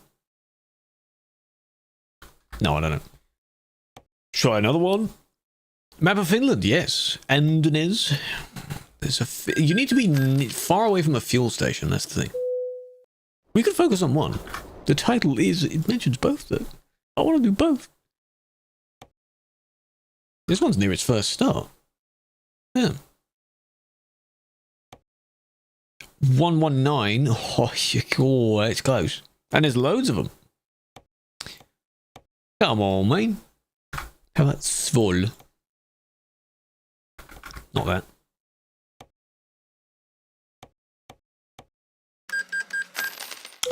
No, I don't know. Try another one. Map of Finland, yes. Andenes. You need to be far away from a fuel station, that's the thing. We could focus on one. The title is... It mentions both, though. I want to do both. This one's near its first star. Yeah. 119. Oh, it's close. And there's loads of them. Come on, man. How about Svol? Not that.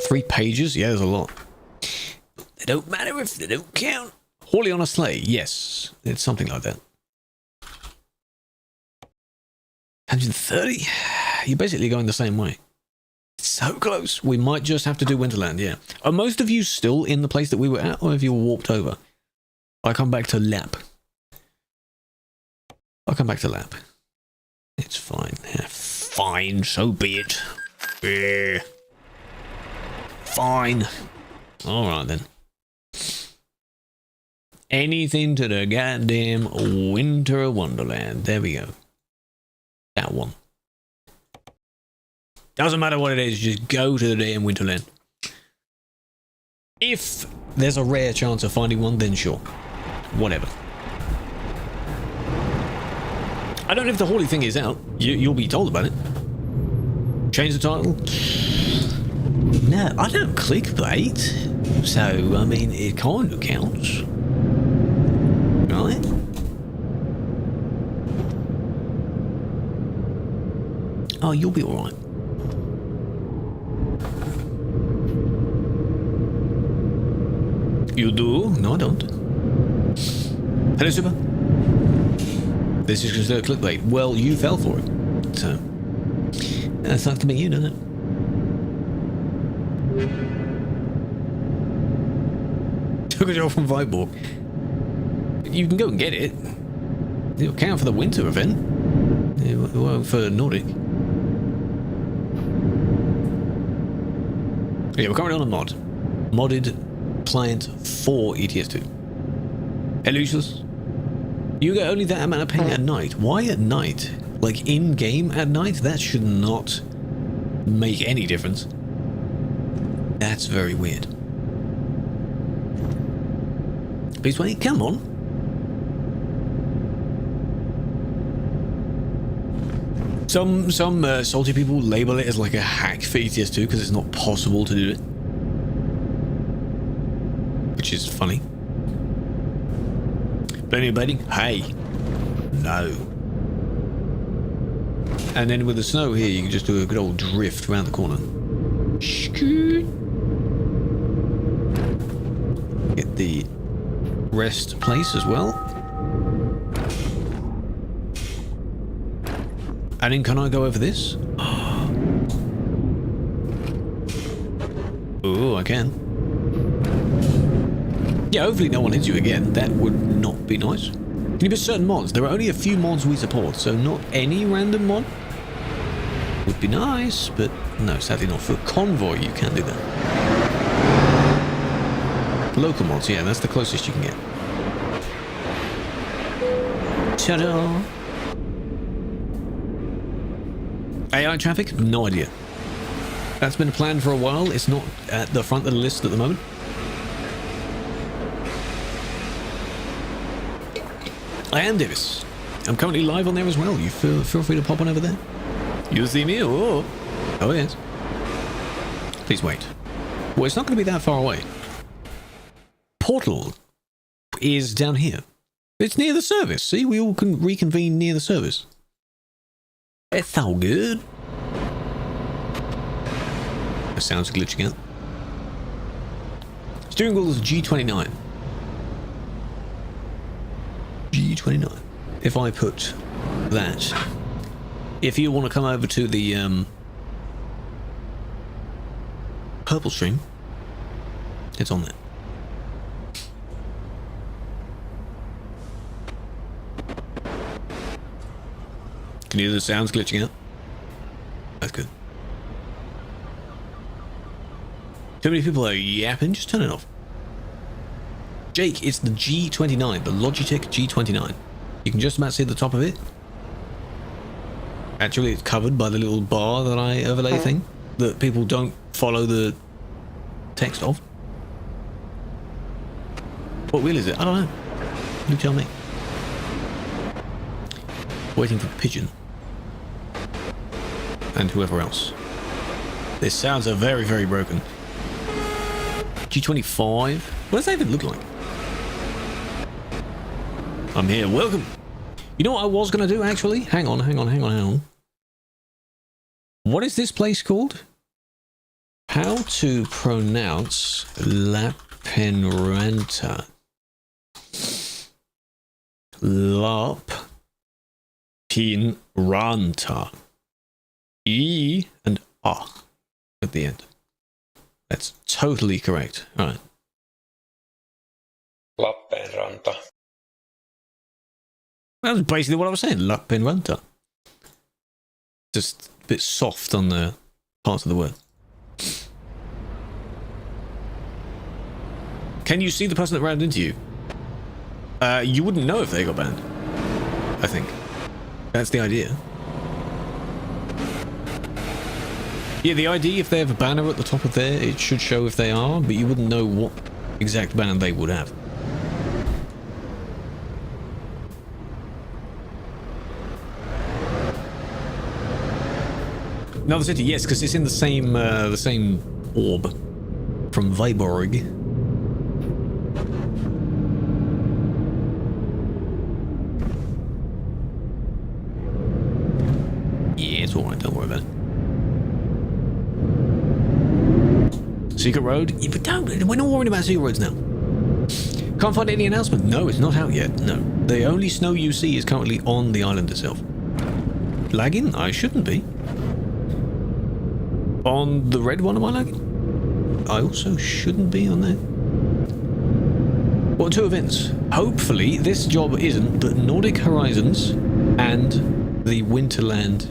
Three pages? Yeah, there's a lot. They don't matter if they don't count. Hawley on a sleigh. Yes, it's something like that. 130? You're basically going the same way. So close. We might just have to do Winterland, yeah. Are most of you still in the place that we were at, or have you warped over? I come back to Lap. I'll come back to Lap. It's fine. Yeah, fine, so be it. Yeah. Fine. Alright then. Anything to the goddamn Winter Wonderland. There we go. That one. Doesn't matter what it is, just go to the damn Winterland. If there's a rare chance of finding one, then sure. Whatever. I don't know if the Hawley thing is out. You'll be told about it. Change the title? No, I don't clickbait. So, I mean, it kind of counts. Right? Oh, you'll be alright. You do? No, I don't. Hello, Super. This is considered clickbait. Well, you fell for it. So, that sucks to be you, doesn't it? Took a job from Viborg. You can go and get it. It'll count for the winter event. It won't for Nordic. Yeah, we're currently on a mod. Modded client for ETS2. Elusius. You get only that amount of ping at night. Why at night? Like in-game at night? That should not make any difference. That's very weird. Please wait, come on. Some salty people label it as like a hack for ETS2 because it's not possible to do it, which is funny. Blaming and baiting? Hey, no. And then with the snow here, you can just do a good old drift around the corner. Get the rest place as well. And then can I go over this? Oh, I can. Yeah, hopefully no one hits you again. That would not be nice. Can you put certain mods? There are only a few mods we support, so not any random mod. Would be nice, but no, sadly not. For Convoy, you can do that. Local mods, yeah, that's the closest you can get. Ta-da! AI traffic? No idea. That's been planned for a while. It's not at the front of the list at the moment. I am Davis. I'm currently live on there as well. You feel free to pop on over there. You'll see me. Oh yes. Please wait. Well, it's not going to be that far away. Portal is down here. It's near the service. See, we all can reconvene near the service. It's all good. The sound's glitching out. Steering wheel is G29. G29. If I put that, if you want to come over to the purple stream, it's on there. Can you hear the sounds glitching out? That's good. Too many people are yapping, just turn it off. Jake, it's the G29, the Logitech G29. You can just about see the top of it. Actually, it's covered by the little bar that I overlay thing that people don't follow the text of. What wheel is it? I don't know. You tell me. Waiting for Pigeon. And whoever else. Their sounds are very, very broken. G25. What does that even look like? I'm here. Welcome. You know what I was going to do, actually? Hang on. What is this place called? How to pronounce La Penranta. La Penranta. E and A at the end. That's totally correct. All right.
Lappeenranta.
That's basically what I was saying. Lappeenranta. Just a bit soft on the parts of the word. Can you see the person that rammed into you? You wouldn't know if they got banned. I think. That's the idea. Yeah, the ID, if they have a banner at the top of there, it should show if they are, but you wouldn't know what exact banner they would have. Another city, yes, because it's in the same orb from Viborg. Yeah, it's alright, don't worry about it. Secret Road? Yeah, but we're not worrying about secret roads now. Can't find any announcement? No, it's not out yet. No. The only snow you see is currently on the island itself. Lagging? I shouldn't be. On the red one, am I lagging? I also shouldn't be on there. What two events? Hopefully, this job isn't, but Nordic Horizons and the Winterland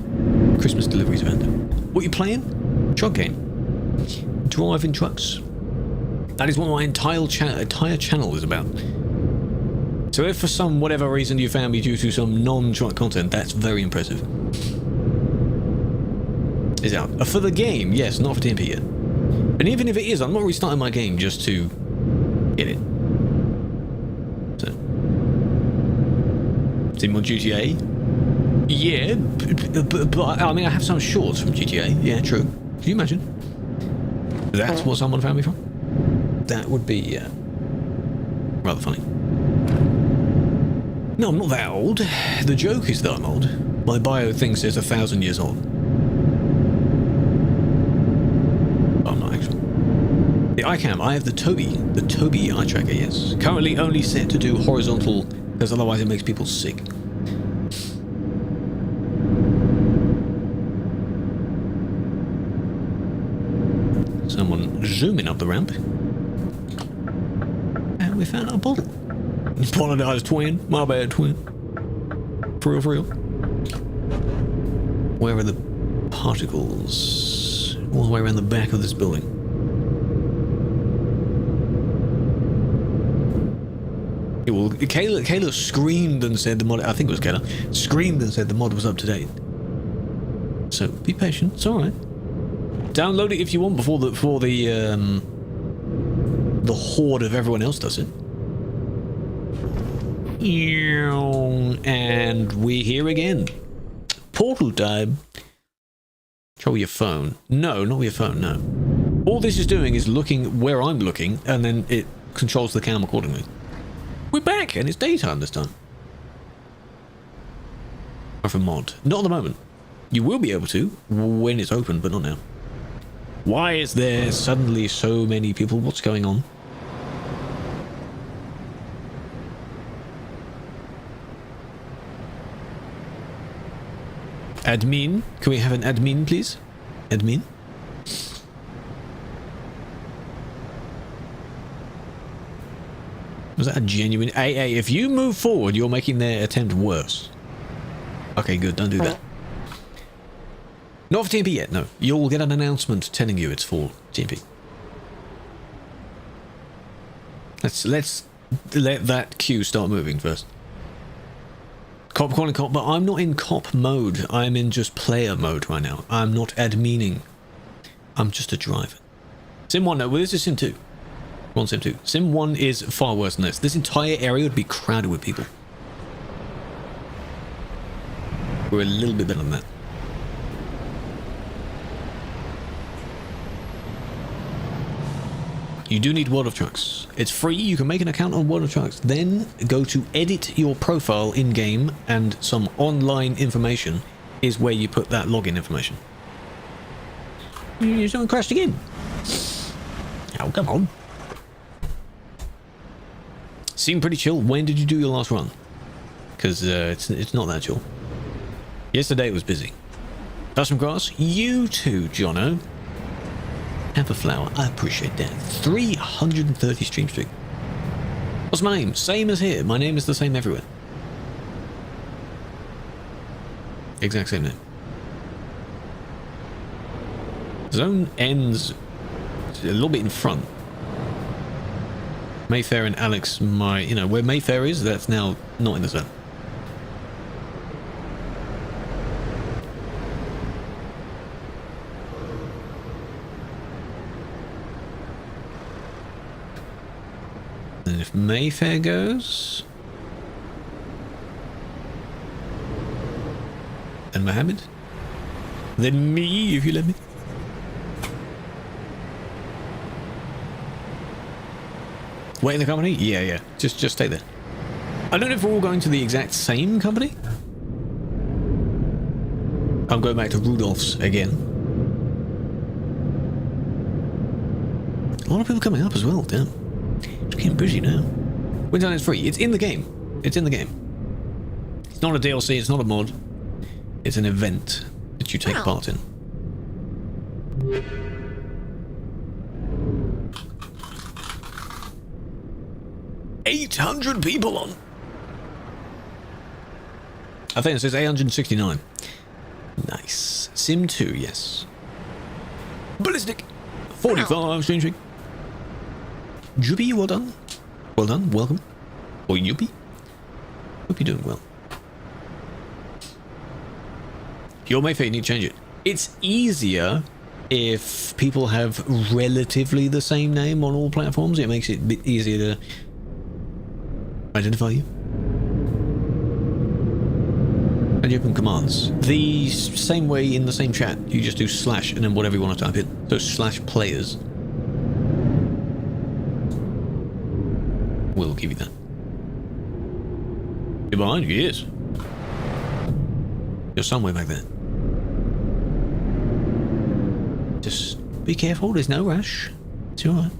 Christmas deliveries event. What are you playing? Truck game. Driving trucks. That is what my entire channel is about. So if for some whatever reason you found me due to some non-truck content, that's very impressive. Is out. For the game, yes, not for TMP yet. And even if it is, I'm not restarting my game just to get it. So. See more GTA? Yeah, but I mean, I have some shorts from GTA. Yeah, true. Can you imagine? That's what someone found me from? That would be rather funny. No, I'm not that old. The joke is that I'm old. My bio thing says 1,000 years old. Oh, I'm not actually. The iCam, I have the Tobii eye tracker, yes. Currently only set to do horizontal, because otherwise it makes people sick. Someone zooming up the ramp. And we found our bottle. Apologise, twin. My bad, twin. For real, for real. Where are the particles? All the way around the back of this building. Yeah, well, Kayla screamed and said the mod... I think it was Kayla. Screamed and said the mod was up to date. So, be patient. It's alright. Download it if you want before the horde of everyone else does it. And we're here again. Portal time. Try with your phone. No, not with your phone, no. All this is doing is looking where I'm looking, and then it controls the cam accordingly. We're back, and it's daytime this time. For mod. Not at the moment. You will be able to when it's open, but not now. Why is there suddenly so many people? What's going on? Admin? Can we have an admin, please? Admin? Was that a genuine... Hey, if you move forward, you're making their attempt worse. Okay, good. Don't do that. Not for TMP yet, no. You'll get an announcement telling you it's for TMP. Let's let that queue start moving first. Cop calling cop, but I'm not in cop mode. I'm in just player mode right now. I'm not admining. I'm just a driver. Sim 1, no, well, this is Sim 2. We're on Sim 2. Sim 1 is far worse than this. This entire area would be crowded with people. We're a little bit better than that. You do need World of Trucks. It's free. You can make an account on World of Trucks. Then go to edit your profile in-game, and some online information is where you put that login information. Someone crashed again. Oh, come on. Seemed pretty chill. When did you do your last run? Because it's not that chill. Yesterday it was busy. That's some grass. You too, Jono. Have a flower. I appreciate that. 330 stream streak. What's my name? Same as here. My name is the same everywhere. Exact same name. Zone ends a little bit in front. Mayfair and Alex, where Mayfair is, that's now not in the zone. And if Mayfair goes... and Mohammed? Then me, if you let me. Wait in the company? Yeah. Just stay there. I don't know if we're all going to the exact same company. I'm going back to Rudolph's again. A lot of people coming up as well, damn. It's getting busy now. Winterland is free. It's in the game. It's in the game. It's not a DLC, it's not a mod. It's an event that you take part in. $800 people on. I think it says 869. Nice. Sim 2, yes. Ballistic. 45 stream streak. Juppie, well done. Well done, welcome. Or Yuppie. Hope you're doing well. Your Mayfair, you need to change it. It's easier if people have relatively the same name on all platforms. It makes it a bit easier to identify you. And you open commands. The same way in the same chat. You just do slash and then whatever you want to type in. So slash players. We'll give you that. You're behind you, yes. You're somewhere back there. Just be careful, there's no rush. It's alright.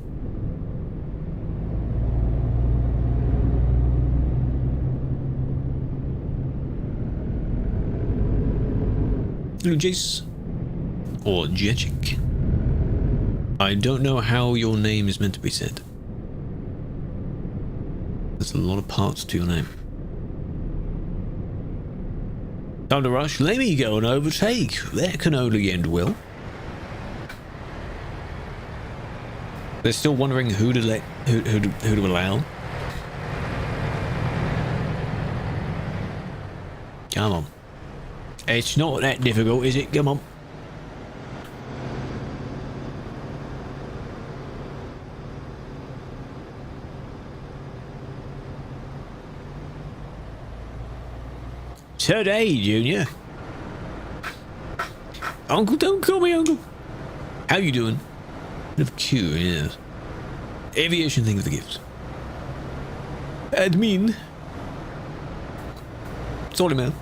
Jace or Jechik. I don't know how your name is meant to be said. There's a lot of parts to your name. Time to rush. Let me go and overtake. That can only end well. They're still wondering who to let, who to allow. Come on. It's not that difficult, is it? Come on. Today, Junior. Uncle, don't call me Uncle. How you doing? Bit of Q, yes. Aviation thing for the gifts. Admin. Sorry, man.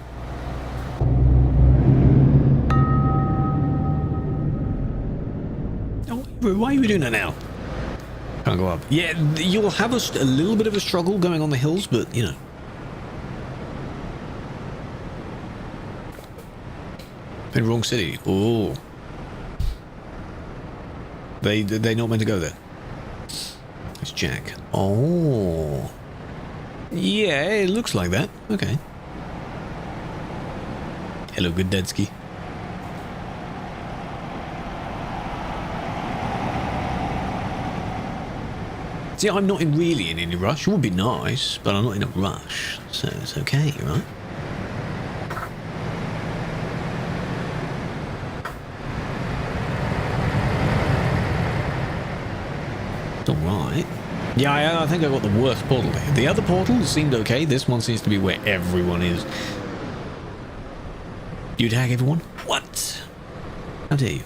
Why are you doing that now? Can't go up. Yeah, you'll have a little bit of a struggle going on the hills, but you know. In wrong city. Oh. They not meant to go there. It's Jack. Oh. Yeah, it looks like that. Okay. Hello, Goodetsky. See, I'm not really in any rush. It would be nice, but I'm not in a rush, so it's okay, right? It's alright. Yeah, I think I got the worst portal here. The other portal seemed okay. This one seems to be where everyone is. You tag everyone? What? How dare you?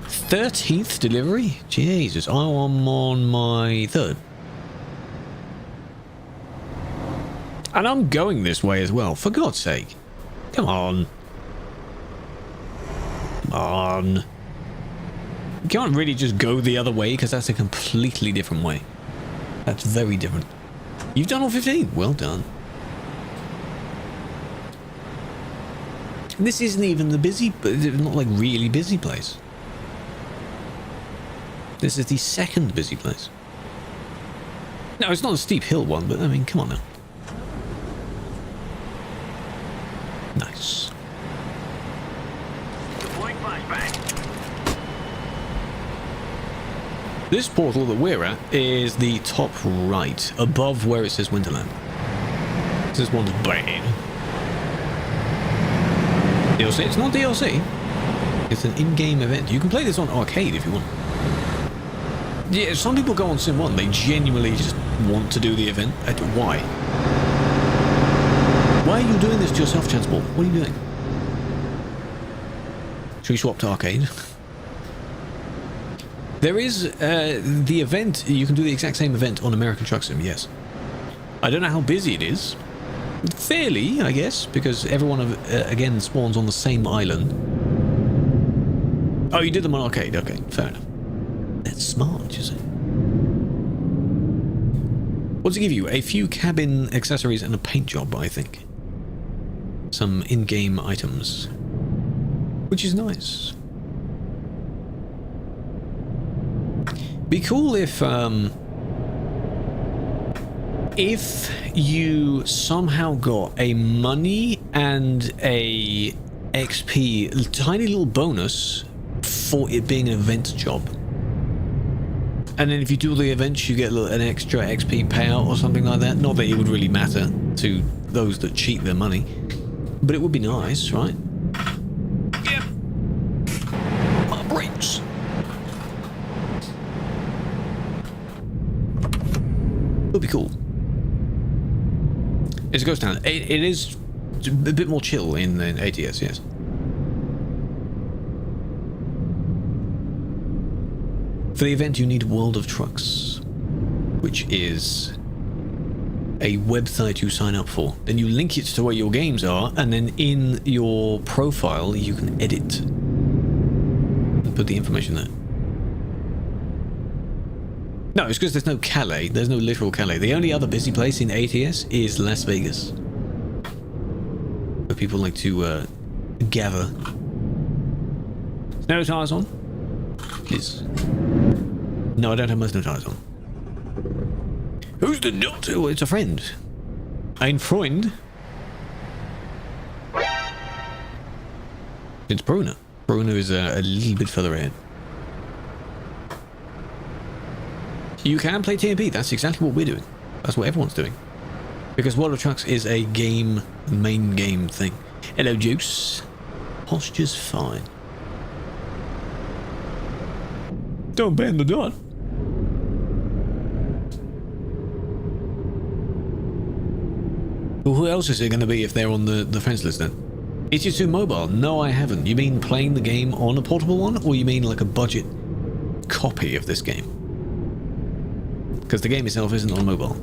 13th delivery? Jesus, I'm on my 3rd. And I'm going this way as well, for God's sake. Come on. Come on. You can't really just go the other way, because that's a completely different way. That's very different. You've done all 15. Well done. This isn't even the busy, not like really busy place. This is the second busy place. No, it's not a steep hill one, but I mean, come on now. Nice. This portal that we're at is the top right, above where it says Winterland. This one's bad. DLC? It's not DLC. It's an in-game event. You can play this on arcade if you want. Yeah, some people go on Sim 1. They genuinely just want to do the event. Why? Why are you doing this to yourself, Transport? What are you doing? Should we swap to arcade? There is the event. You can do the exact same event on American Truck Sim, yes. I don't know how busy it is. Fairly, I guess, because everyone, again, spawns on the same island. Oh, you did them on arcade. Okay, fair enough. That's smart, you see. What's it give you? A few cabin accessories and a paint job, I think. Some in-game items. Which is nice. Be cool if you somehow got a money and a XP tiny little bonus for it being an event job. And then if you do the events, you get an extra XP payout or something like that. Not that it would really matter to those that cheat their money, but it would be nice, right? Yeah. My brakes. It would be cool. It's a ghost town. It is a bit more chill in ATS, yes. For the event, you need World of Trucks, which is a website you sign up for. Then you link it to where your games are, and then in your profile, you can edit and put the information there. No, it's because there's no Calais. There's no literal Calais. The only other busy place in ATS is Las Vegas, where people like to gather. Snow tires on? Please. No, I don't have my snow tires on. Who's the doctor? Oh, it's a friend. Ein Freund. It's Bruno. Bruno is a little bit further ahead. You can play TMP. That's exactly what we're doing. That's what everyone's doing. Because World of Trucks is a main game thing. Hello, Juice. Posture's fine. Don't bang the door. Well, who else is it going to be if they're on the friends list then? Itchy2 Mobile? No, I haven't. You mean playing the game on a portable one? Or you mean like a budget copy of this game? Because the game itself isn't on mobile.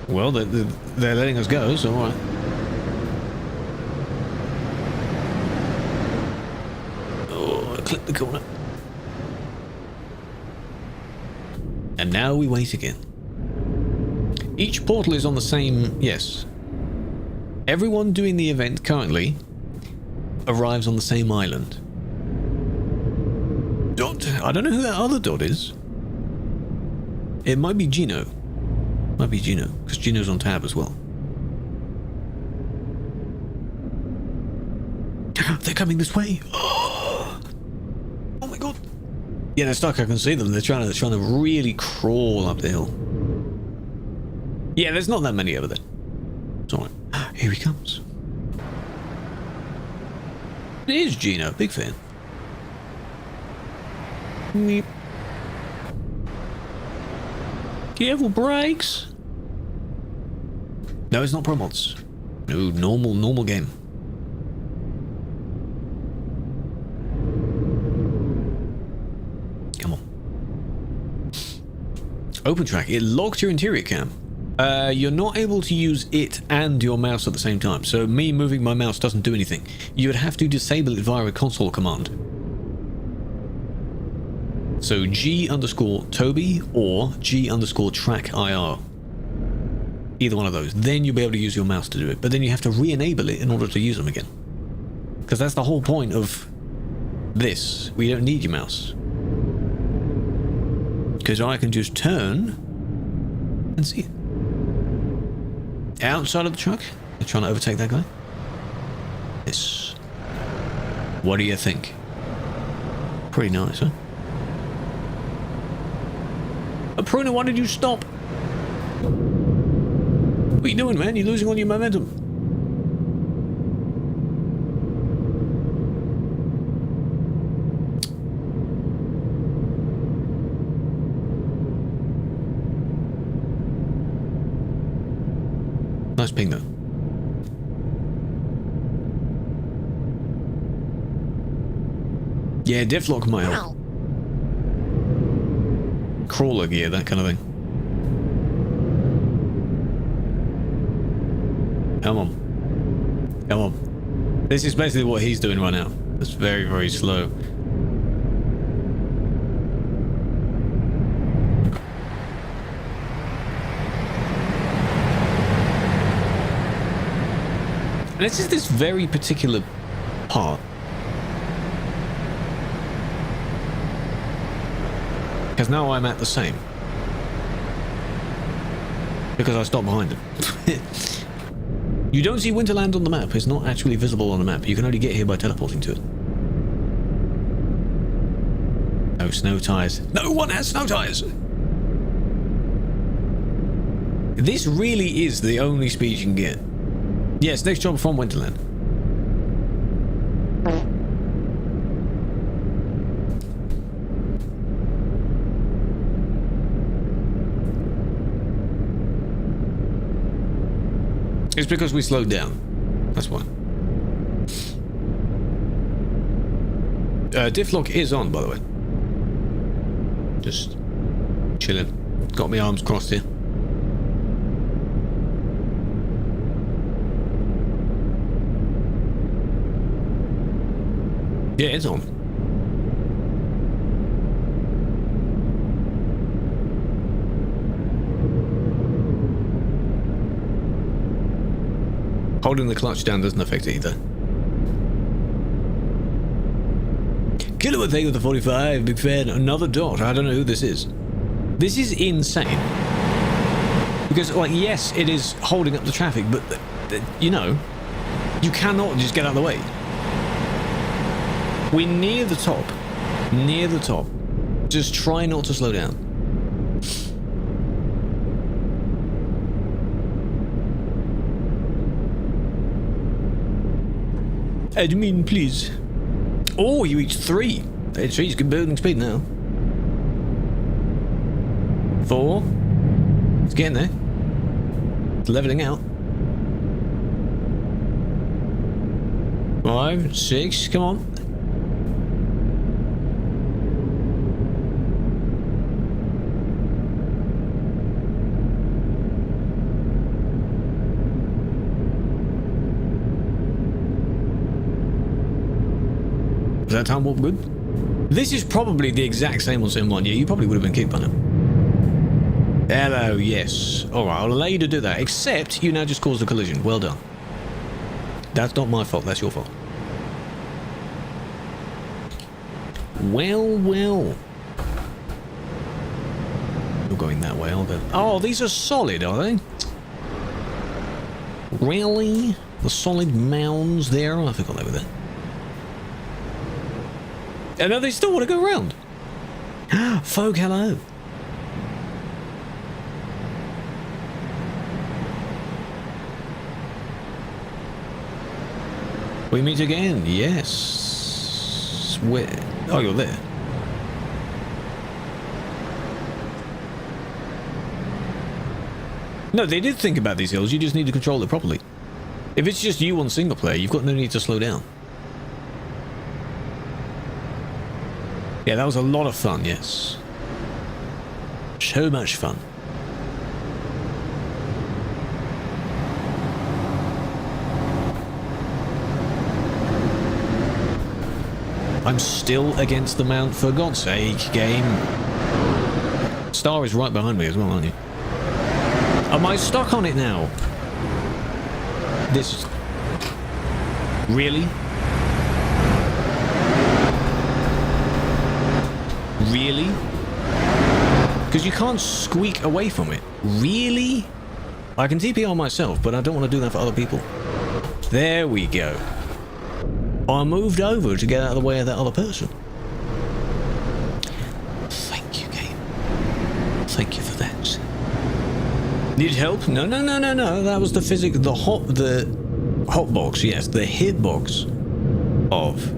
Well, they're letting us go, so alright. Oh, I clipped the corner. And now we wait again. Each portal is on the same... Yes. Everyone doing the event currently arrives on the same island. Dot. I don't know who that other Dot is. It might be Gino. Might be Gino, because Gino's on tab as well. They're coming this way. Oh my god. Yeah, they're stuck. I can see them. They're trying to really crawl up the hill. Yeah, there's not that many over there. It's alright. Here he comes. It is Gino. Big fan. Meep. Careful, brakes. No, it's not Promods. No, normal game. Come on. Open track. It locked your interior cam. You're not able to use it and your mouse at the same time. So me moving my mouse doesn't do anything. You would have to disable it via a console command. So G_Toby or G_track_IR. Either one of those. Then you'll be able to use your mouse to do it. But then you have to re-enable it in order to use them again. Because that's the whole point of this. We don't need your mouse. Because I can just turn and see it. Outside of the truck. They're trying to overtake that guy. Yes. What do you think? Pretty nice, huh? Pruna, why did you stop? What are you doing, man? You're losing all your momentum. Nice ping, though. Yeah, diff lock might help. Crawler gear, that kind of thing. Come on. Come on. This is basically what he's doing right now. It's very, very slow. And this is this very particular part. Because now I'm at the same. Because I stopped behind him. You don't see Winterland on the map. It's not actually visible on the map. You can only get here by teleporting to it. No snow tires. No one has snow tires! This really is the only speed you can get. Yes, next job from Winterland. It's because we slowed down. That's why. Diff lock is on, by the way. Just chilling. Got my arms crossed here. Yeah, it's on. Holding the clutch down doesn't affect it either. Killer would think with the 45, big fan. Another dot. I don't know who this is. This is insane. Because, like, yes, it is holding up the traffic, but, you know, you cannot just get out of the way. We're near the top. Near the top. Just try not to slow down. Admin, please. Oh, you reached 3. She's good building speed now. 4. It's getting there. It's leveling out. 5, 6, come on. Is that time warp good? This is probably the exact same on Sim 1. Yeah, you probably would have been kicked by now. Hello, yes. Alright, I'll allow you to do that. Except you now just caused a collision. Well done. That's not my fault, that's your fault. Well, well. You're going that way, I'll go. Oh, these are solid, are they? Really? The solid mounds there? I forgot they were there. And now they still want to go around. Folk, hello. We meet again, yes. Where? Oh, you're there. No, they did think about these hills, you just need to control it properly. If it's just you on single player, you've got no need to slow down. Yeah, that was a lot of fun, yes. So much fun. I'm still against the mount, for God's sake, game. Star is right behind me as well, aren't you? Am I stuck on it now? This... Really? Really? Because you can't squeak away from it. Really? I can TP on myself, but I don't want to do that for other people. There we go. I moved over to get out of the way of that other person. Thank you, game. Thank you for that. Need help? No, no, no, no, no. That was the the hot box, yes, the hitbox of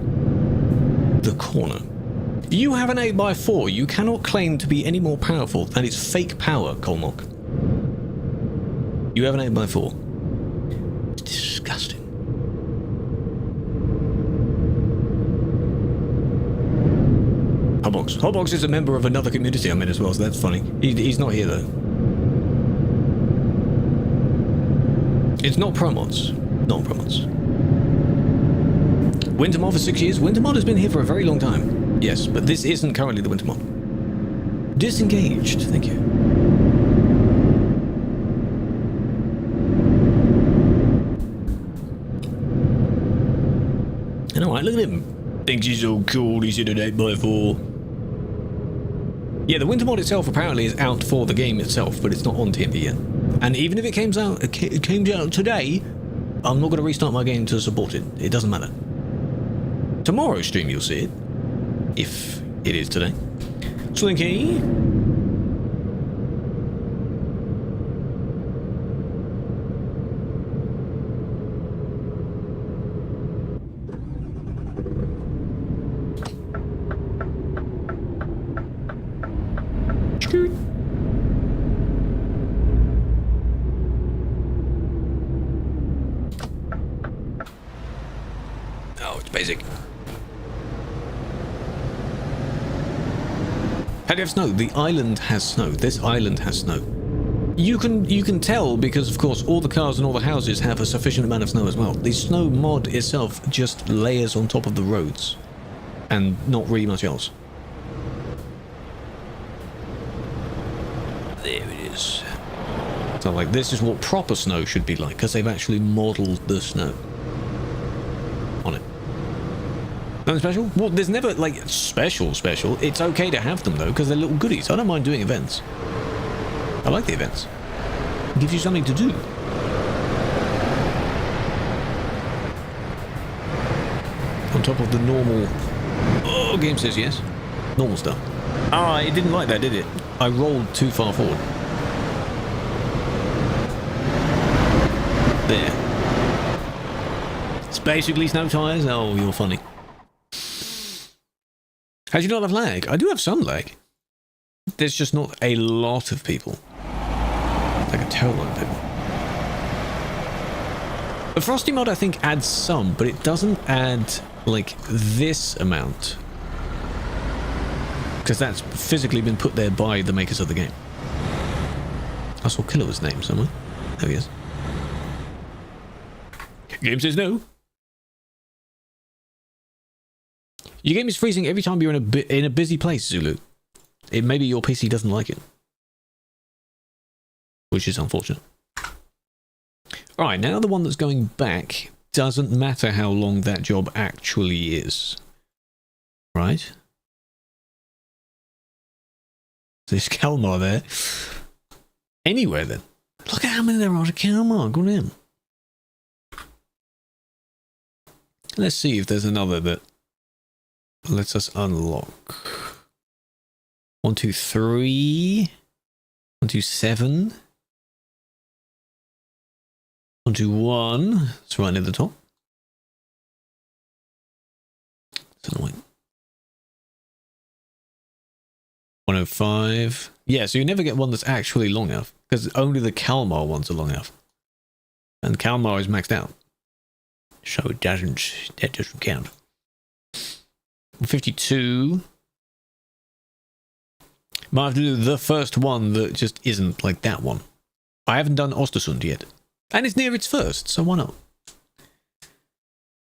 the corner. You have an 8x4. You cannot claim to be any more powerful. That is fake power, Colnock. You have an 8x4. It's disgusting. Hotbox. Hotbox is a member of another community I'm in as well, so that's funny. He's not here though. It's not Promods. Not Promods. Wintermod for 6 years. Wintermod has been here for a very long time. Yes, but this isn't currently the Wintermod. Disengaged, thank you. And alright, look at him. Thinks he's so cool, he's in an 8x4. Yeah, the Wintermod itself apparently is out for the game itself, but it's not on TMP yet. And even if it came out today, I'm not going to restart my game to support it. It doesn't matter. Tomorrow's stream you'll see it. If it is today. Slinky. Basic. How do you have snow? The island has snow. This island has snow. You can tell because, of course, all the cars and all the houses have a sufficient amount of snow as well. The snow mod itself just layers on top of the roads and not really much else. There it is. So, like, this is what proper snow should be like because they've actually modeled the snow on it. Nothing special? Well, there's never, like, special. It's okay to have them, though, because they're little goodies. I don't mind doing events. I like the events. It gives you something to do. On top of the normal... Oh, game says yes. Normal stuff. Ah, it didn't like that, did it? I rolled too far forward. There. It's basically snow tires. Oh, you're funny. How do you not have lag? I do have some lag. There's just not a lot of people. Like a terrible lot of people. The Frosty mod, I think, adds some, but it doesn't add, like, this amount. Because that's physically been put there by the makers of the game. I saw Killer's name somewhere. There he is. Game says no. Your game is freezing every time you're in a busy place, Zulu. Maybe your PC doesn't like it. Which is unfortunate. Alright, now the one that's going back doesn't matter how long that job actually is. Right? There's Kalmar there. Anywhere then. Look at how many there are to Kalmar. Go in. Let's see if there's another that lets us unlock. 1, 2, 3. 1, 2, 7. 1, 2, 1. It's right near the top. It's annoying. 105. Yeah, so you never get one that's actually long enough, because only the Kalmar ones are long enough. And Kalmar is maxed out. So that doesn't count. 52. Might have to do the first one that just isn't like that one. I haven't done Ostersund yet. And it's near its first, so why not?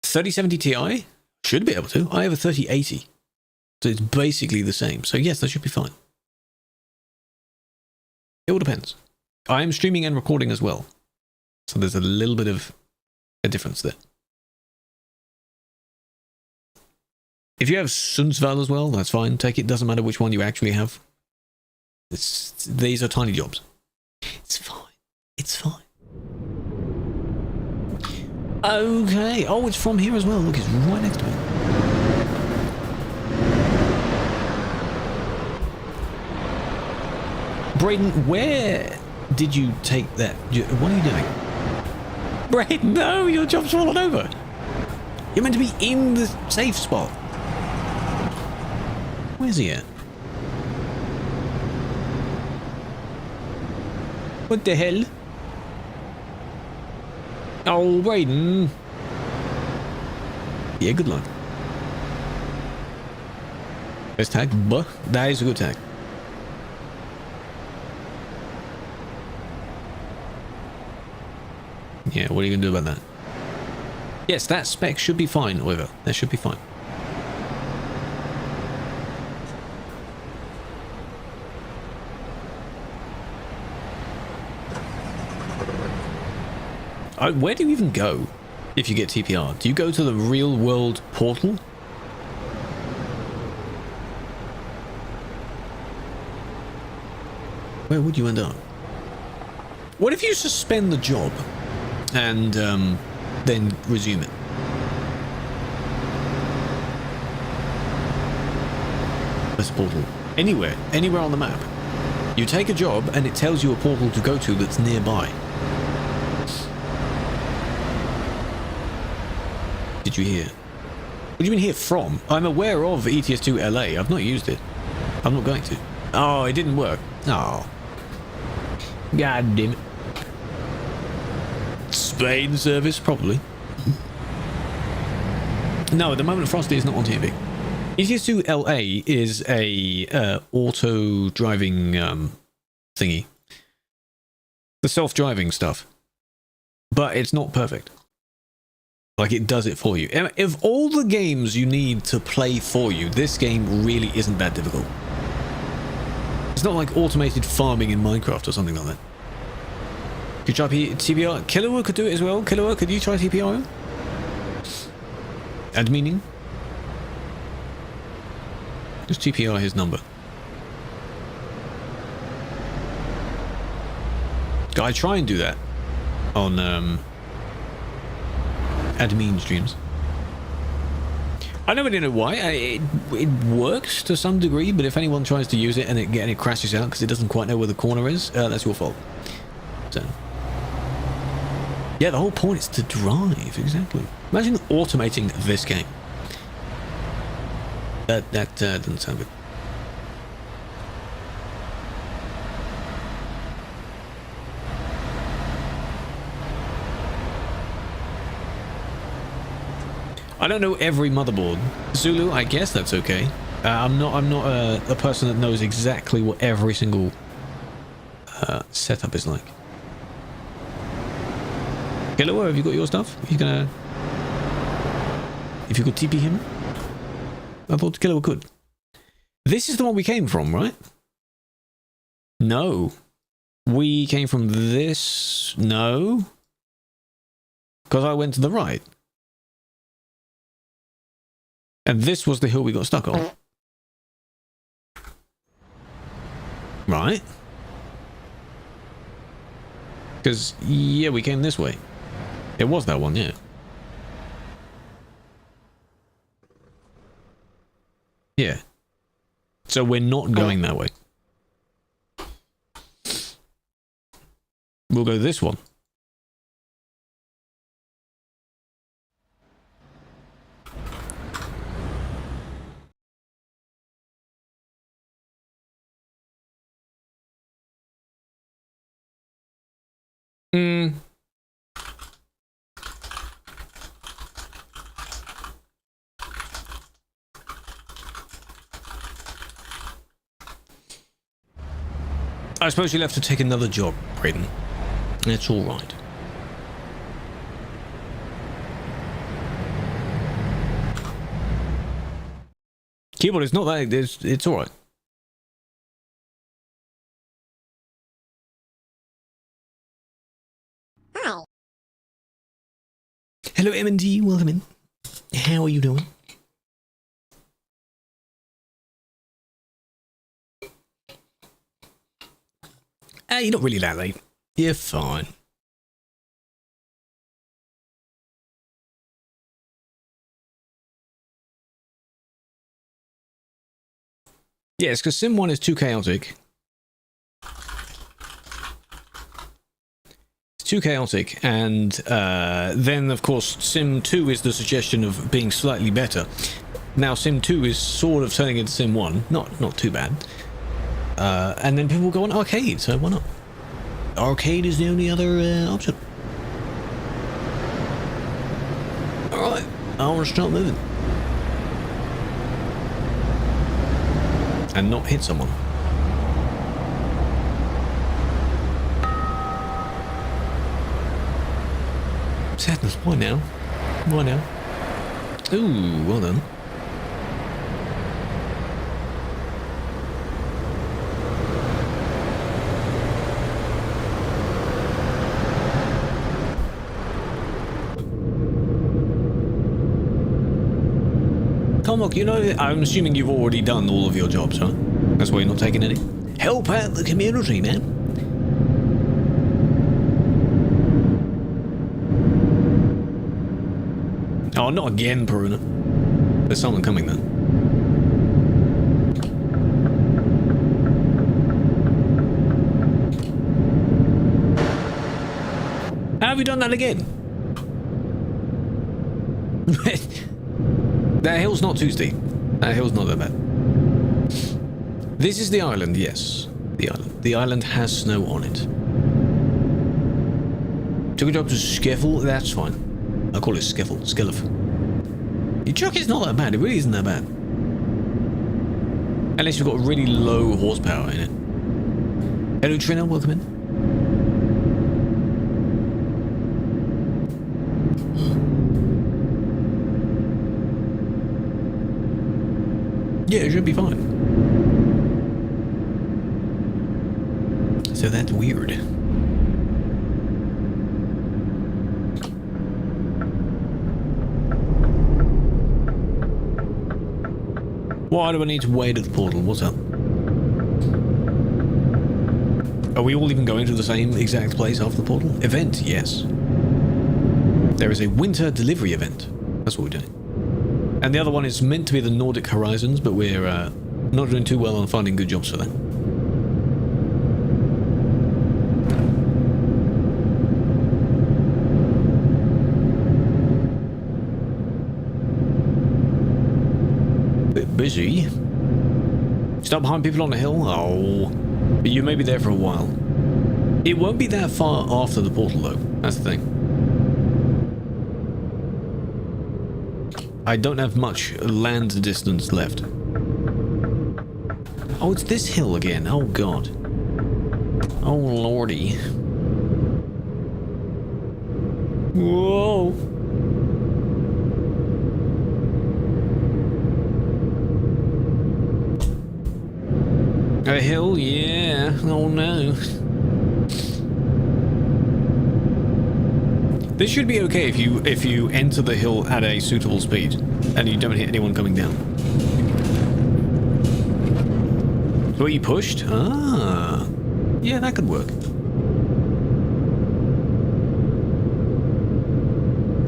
3070 Ti? Should be able to. I have a 3080. So it's basically the same. So yes, that should be fine. It all depends. I am streaming and recording as well. So there's a little bit of a difference there. If you have Sundsvall as well, that's fine. Take it. Doesn't matter which one you actually have. These are tiny jobs. It's fine. It's fine. Okay. Oh, it's from here as well. Look, it's right next to it. Braden, where did you take that? What are you doing? Braden, no, your job's fallen over. You're meant to be in the safe spot. Where's he at? What the hell? Oh, Braden. Yeah, good luck. Best tag, but that is a good tag. Yeah, what are you going to do about that? Yes, that spec should be fine, Oliver. That should be fine. Where do you even go if you get TPR? Do you go to the real world portal? Where would you end up? What if you suspend the job and then resume it? This portal. Anywhere on the map. You take a job and it tells you a portal to go to that's nearby. Did you hear? What do you mean hear from? I'm aware of ETS2 LA. I've not used it. I'm not going to. Oh, it didn't work. Oh. God damn it. Spain service, probably. No, at the moment Frosty is not on TV. ETS2 LA is a auto driving thingy. The self-driving stuff. But it's not perfect. Like, it does it for you. If all the games you need to play for you, this game really isn't that difficult. It's not like automated farming in Minecraft or something like that. Could you try TPR? Killer could do it as well. Killer, could you try TPR? Admining? Just TPR his number. I try and do that on admin streams. I don't really know why. It works to some degree, but if anyone tries to use it and it crashes out because it doesn't quite know where the corner is, that's your fault. So, yeah, the whole point is to drive. Exactly. Imagine automating this game. That doesn't sound good. I don't know every motherboard. Zulu, I guess that's okay. I'm not a person that knows exactly what every single setup is like. Hello, have you got your stuff? If you could TP him? I thought Killer could. This is the one we came from, right? No. We came from this... No. Because I went to the right. And this was the hill we got stuck on. Right. Because, yeah, we came this way. It was that one, yeah. Yeah. So we're not going that way. We'll go this one. I suppose you'll have to take another job, Braden. It's all right. Keyboard is not that... It's all right.
Hi.
Hello, M&D. Welcome in. How are you doing? You're not really that late. You're fine. Yes, because Sim 1 is too chaotic. It's too chaotic, and then, of course, Sim 2 is the suggestion of being slightly better. Now, Sim 2 is sort of turning into Sim 1. Not too bad. And then people go on arcade, so why not? Arcade is the only other option. Alright, I want to start moving. And not hit someone. Sadness, why now? Why now? Ooh, well done. Comlock, you know, I'm assuming you've already done all of your jobs, huh? That's why you're not taking any? Help out the community, man. Oh, not again, Peruna. There's someone coming then. How have you done that again? That hill's not too steep. That hill's not that bad. This is the island, yes. The island. The island has snow on it. Took it up to Skiffle, that's fine. I call it Skiffle. Skillif. Your truck is not that bad. It really isn't that bad. Unless you've got really low horsepower in it. Hello, Trina. Welcome in. Yeah, it should be fine. So that's weird. Why do I need to wait at the portal? What's up? Are we all even going to the same exact place after the portal? Event, yes. There is a winter delivery event. That's what we're doing. And the other one is meant to be the Nordic Horizons, but we're not doing too well on finding good jobs for that. Bit busy. Stop behind people on the hill? Oh. But you may be there for a while. It won't be that far after the portal, though. That's the thing. I don't have much land distance left. Oh, it's this hill again. Oh, God. Oh, lordy. Whoa. A hill? Yeah. Oh, no. This should be okay if you enter the hill at a suitable speed and you don't hit anyone coming down. So you pushed? Ah. Yeah, that could work.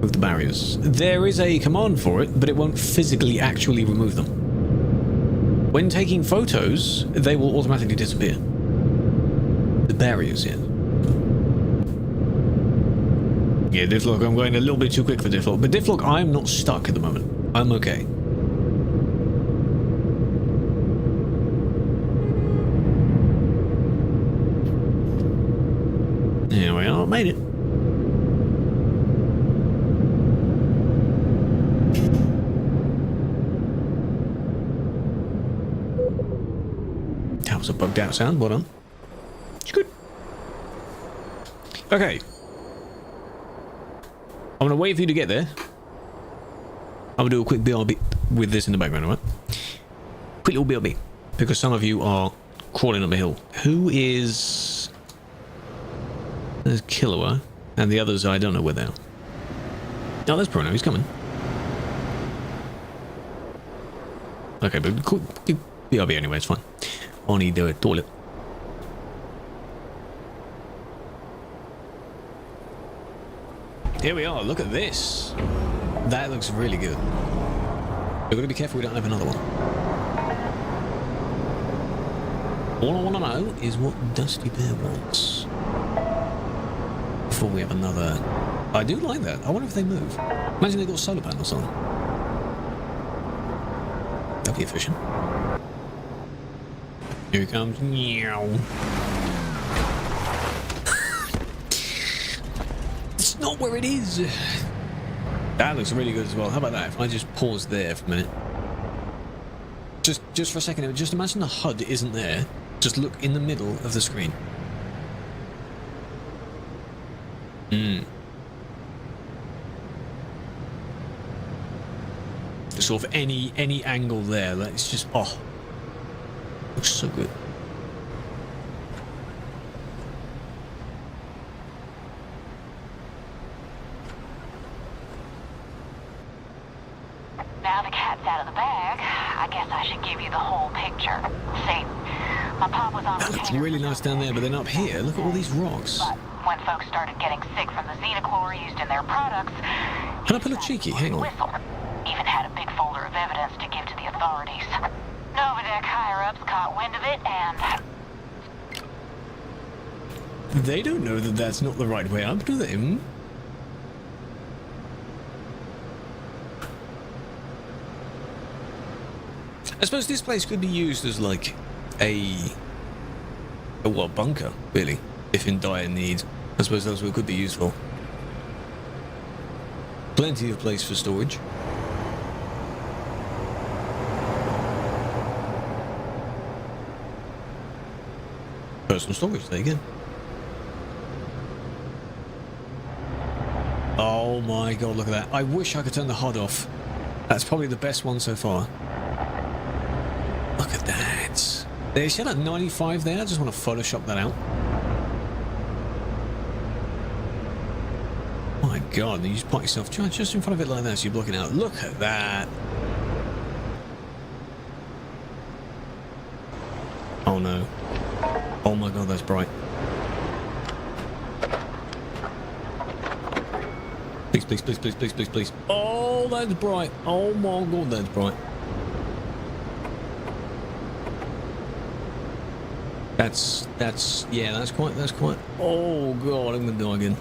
With the barriers. There is a command for it, but it won't physically actually remove them. When taking photos, they will automatically disappear. The barriers, yeah. Yeah, Difflock, I'm going a little bit too quick for Difflock. But Difflock, I'm not stuck at the moment. I'm okay. Here we are, made it. That was a bugged out sound, well done. It's good. Okay. I'm going to wait for you to get there. I'm going to do a quick BRB with this in the background, alright? Quick little BRB. Because some of you are crawling up a hill. Who is... There's Killua. And the others, I don't know where they are. Oh, there's Prono. He's coming. Okay, but quick BRB anyway. It's fine. On the toilet. Here we are, look at this. That looks really good. We've got to be careful we don't have another one. All I want to know is what Dusty Bear wants. Before we have another... I do like that. I wonder if they move. Imagine they've got solar panels on. That'd be efficient. Here he comes. Meow. Not where it is. That looks really good as well. How about that? If I just pause there for a minute. Just for a second. Just imagine the HUD isn't there. Just look in the middle of the screen. Sort of any angle there. Like it's just looks so good.
Now the cat's out of the bag, I guess I should give you the whole picture. See, my pop was on...
That looks really nice down there, but then up here, look at all these rocks.
But when folks started getting sick from the xenochlor used in their products...
Can I put a cheeky? Hang on.
Whistle. Even had a big folder of evidence to give to the authorities. Novadeck higher-ups caught wind of it and...
They don't know that that's not the right way up, do they? I suppose this place could be used as like a bunker, really, if in dire need. I suppose that's what it could be used for. Plenty of place for storage. Personal storage, there you go. Oh my god, look at that. I wish I could turn the HUD off. That's probably the best one so far. Look at that. They said at 95 there. I just want to Photoshop that out. My god, you just park yourself just in front of it like that so you're blocking out. Look at that. Oh no. Oh my god, that's bright. Please, please, please, please, please, please, please. Oh, that's bright. Oh my god, that's bright. Yeah, that's quite. Oh god, I'm gonna die again.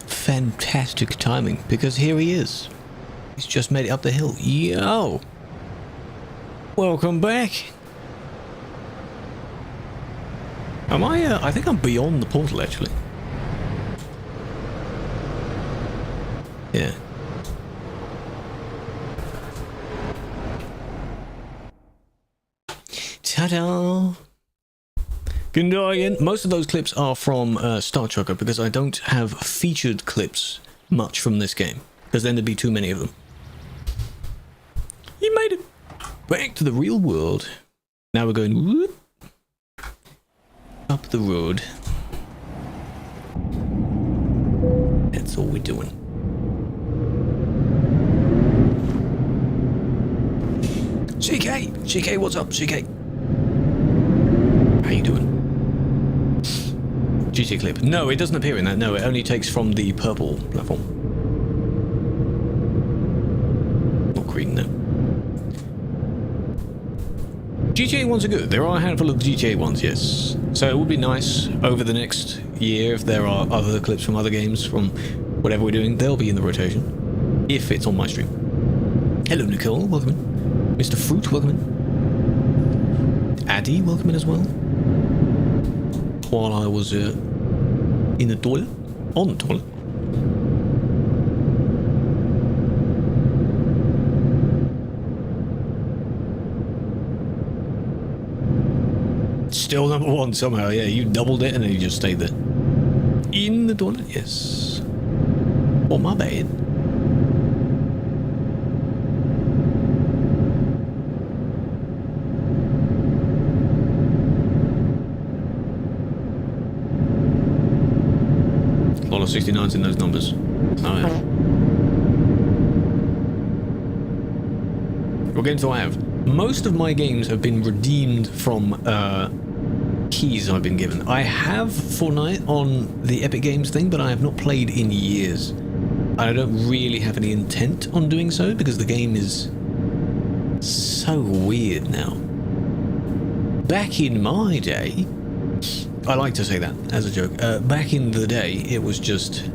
Fantastic timing, because here he is. He's just made it up the hill. Yo! Welcome back. Am I think I'm beyond the portal, actually. Yeah. Ta-da! Good day again. Most of those clips are from Star Trucker because I don't have featured clips much from this game, because then there'd be too many of them. You made it back to the real world. Now we're going whoop, up the road. That's all we're doing. CK, what's up, CK? How you doing? GT clip. No, it doesn't appear in that. No, it only takes from the purple platform. Not green, no. GTA ones are good. There are a handful of GTA ones, yes. So it would be nice over the next year if there are other clips from other games from whatever we're doing. They'll be in the rotation. If it's on my stream. Hello, Nicole. Welcome in. Mr. Fruit, welcome in. Addy, welcome in as well. While I was in the toilet, on the toilet. Still number one somehow, yeah, you doubled it and then you just stayed there. In the toilet, yes. Oh, my bad. A lot of 69s in those numbers. Oh yeah. What games do I have? Most of my games have been redeemed from keys I've been given. I have Fortnite on the Epic Games thing, but I have not played in years. I don't really have any intent on doing so because the game is so weird now. Back in my day, I like to say that as a joke. Back in the day, it was just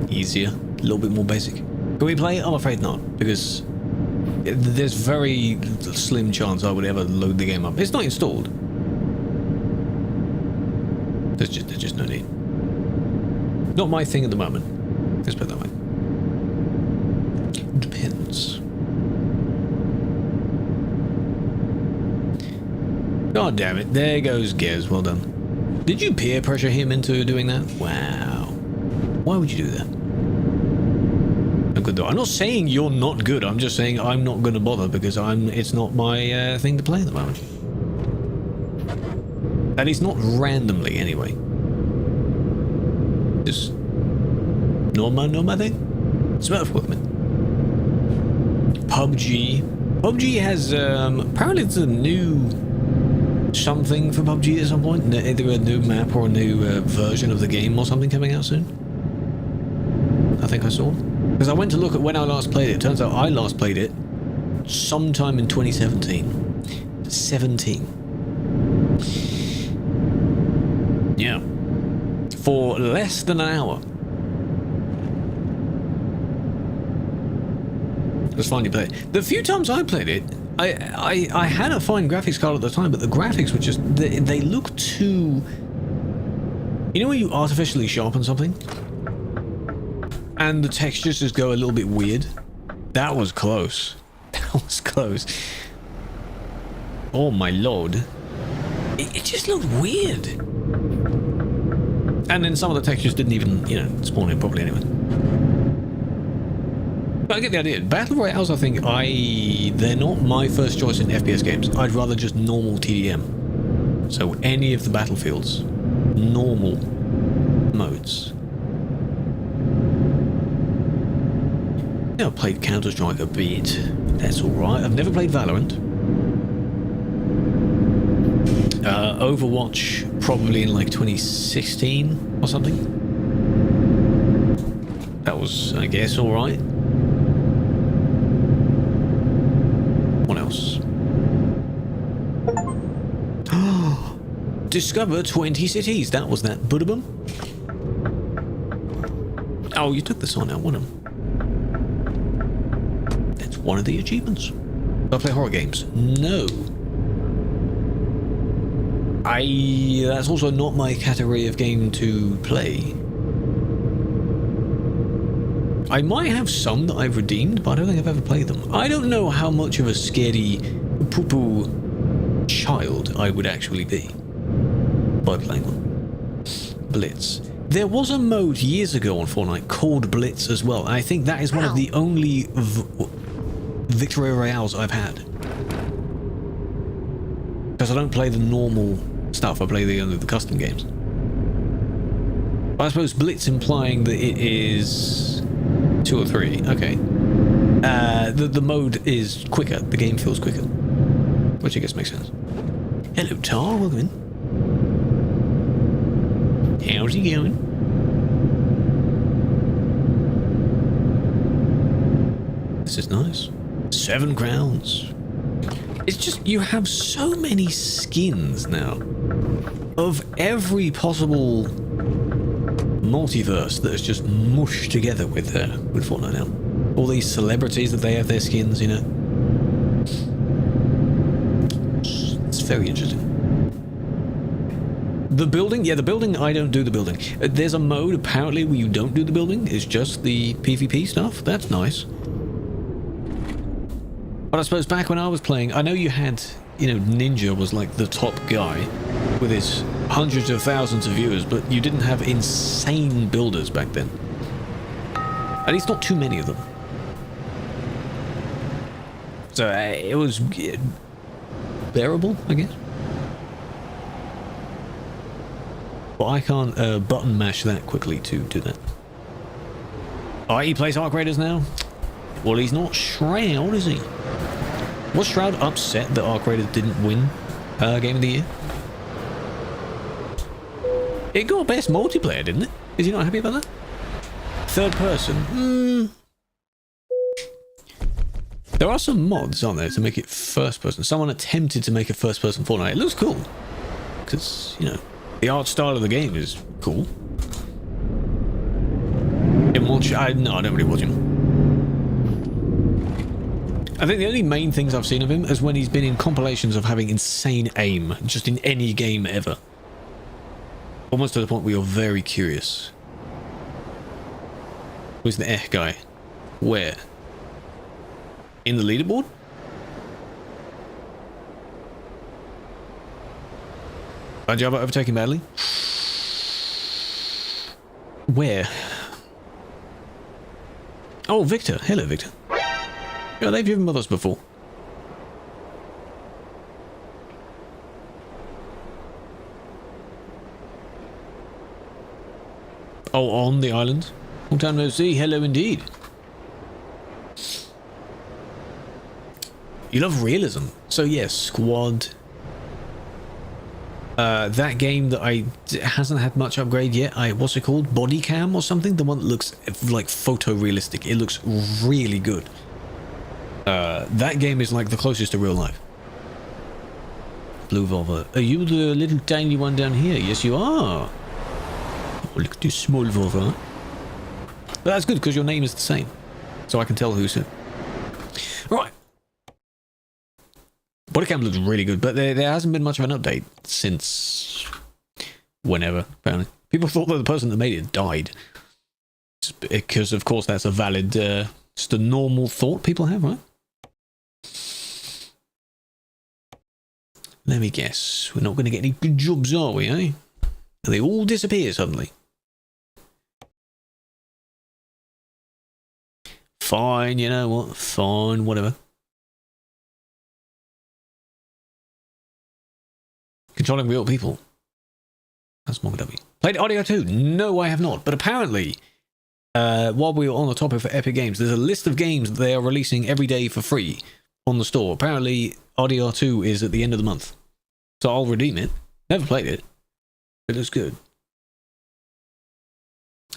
easier, a little bit more basic. Can we play it? I'm afraid not, because there's very slim chance I would ever load the game up. It's not installed. There's just no need. Not my thing at the moment. Let's put it that way. Depends. God damn it! There goes Gez. Well done. Did you peer pressure him into doing that? Wow. Why would you do that? I'm good though. I'm not saying you're not good. I'm just saying I'm not going to bother because it's not my thing to play at the moment. At least not randomly, anyway. Just not my thing. Smurf Workman. PUBG has apparently it's a new something for PUBG at some point. Either a new map or a new version of the game or something coming out soon. I think I saw. Because I went to look at when I last played it. Turns out I last played it sometime in 2017. 17. Yeah. For less than an hour. It was fun to play. The few times I played it, I had a fine graphics card at the time, but the graphics were just, they look too... You know when you artificially sharpen something? And the textures just go a little bit weird? That was close. That was close. oh my lord. It just looked weird. And then some of the textures didn't even, you know, spawn in properly anyway. But I get the idea. Battle Royales, I think, they're not my first choice in FPS games. I'd rather just normal TDM. So any of the battlefields, normal modes. Yeah, I've played Counter-Strike a bit. That's alright. I've never played Valorant. Overwatch, probably in like 2016 or something. That was, I guess, alright. What else? Discover 20 cities. That was that. Budabum. Oh, you took this on now, one of them. That's one of the achievements. Do I play horror games? No. That's also not my category of game to play. I might have some that I've redeemed, but I don't think I've ever played them. I don't know how much of a scaredy poo-poo child I would actually be. By playing one. Blitz. There was a mode years ago on Fortnite called Blitz as well. I think that is one of the only Victory Royales I've had. Because I don't play the normal stuff, I play the custom games. But I suppose Blitz implying that it is 2 or 3. Okay. The mode is quicker. The game feels quicker. Which I guess makes sense. Hello, Tar. Welcome in. How's he going? This is nice. 7 crowns. It's just, you have so many skins now of every possible multiverse that is just mushed together with Fortnite now. All these celebrities that they have their skins, you know. It's very interesting. The building? Yeah, the building, I don't do the building. There's a mode, apparently, where you don't do the building. It's just the PvP stuff. That's nice. But I suppose back when I was playing, I know you had, you know, Ninja was like the top guy with his hundreds of thousands of viewers, but you didn't have insane builders back then. At least not too many of them. So it was bearable, I guess. But I can't button mash that quickly to do that. Oh, he plays Arc Raiders now? Well, he's not Shroud, is he? Was Shroud upset that Arc Raiders didn't win Game of the Year? It got best multiplayer, didn't it? Is he not happy about that? Third person. There are some mods, aren't there, to make it first person. Someone attempted to make a first person Fortnite. It looks cool. Because, you know, the art style of the game is cool. No, I don't really watch him. I think the only main things I've seen of him is when he's been in compilations of having insane aim, just in any game ever. Almost to the point where you're very curious. Where's the guy? Where? In the leaderboard? Java overtaking badly? Where? Oh, Victor. Hello, Victor. Yeah, they've driven with us before. Oh, on the island? Long time no see. Hello indeed. You love realism. So yes, Squad. That game that hasn't had much upgrade yet. What's it called? Body Cam or something? The one that looks like photorealistic. It looks really good. That game is like the closest to real life. Blue Volvo. Are you the little tiny one down here? Yes, you are. Oh, look at this small Volvo. But that's good because your name is the same. So I can tell who's who. Right. Bodycam looks really good, but there hasn't been much of an update since whenever, apparently. People thought that the person that made it died. Because, of course, that's a valid, just a normal thought people have, right? Let me guess. We're not going to get any good jobs, are we, eh? They all disappear suddenly. Fine, you know what? Fine, whatever. Controlling real people. That's more W. Played Audio 2? No, I have not. But apparently, while we were on the topic for Epic Games, there's a list of games that they are releasing every day for free on the store. Apparently, Audio 2 is at the end of the month. So I'll redeem it. Never played it. It looks good.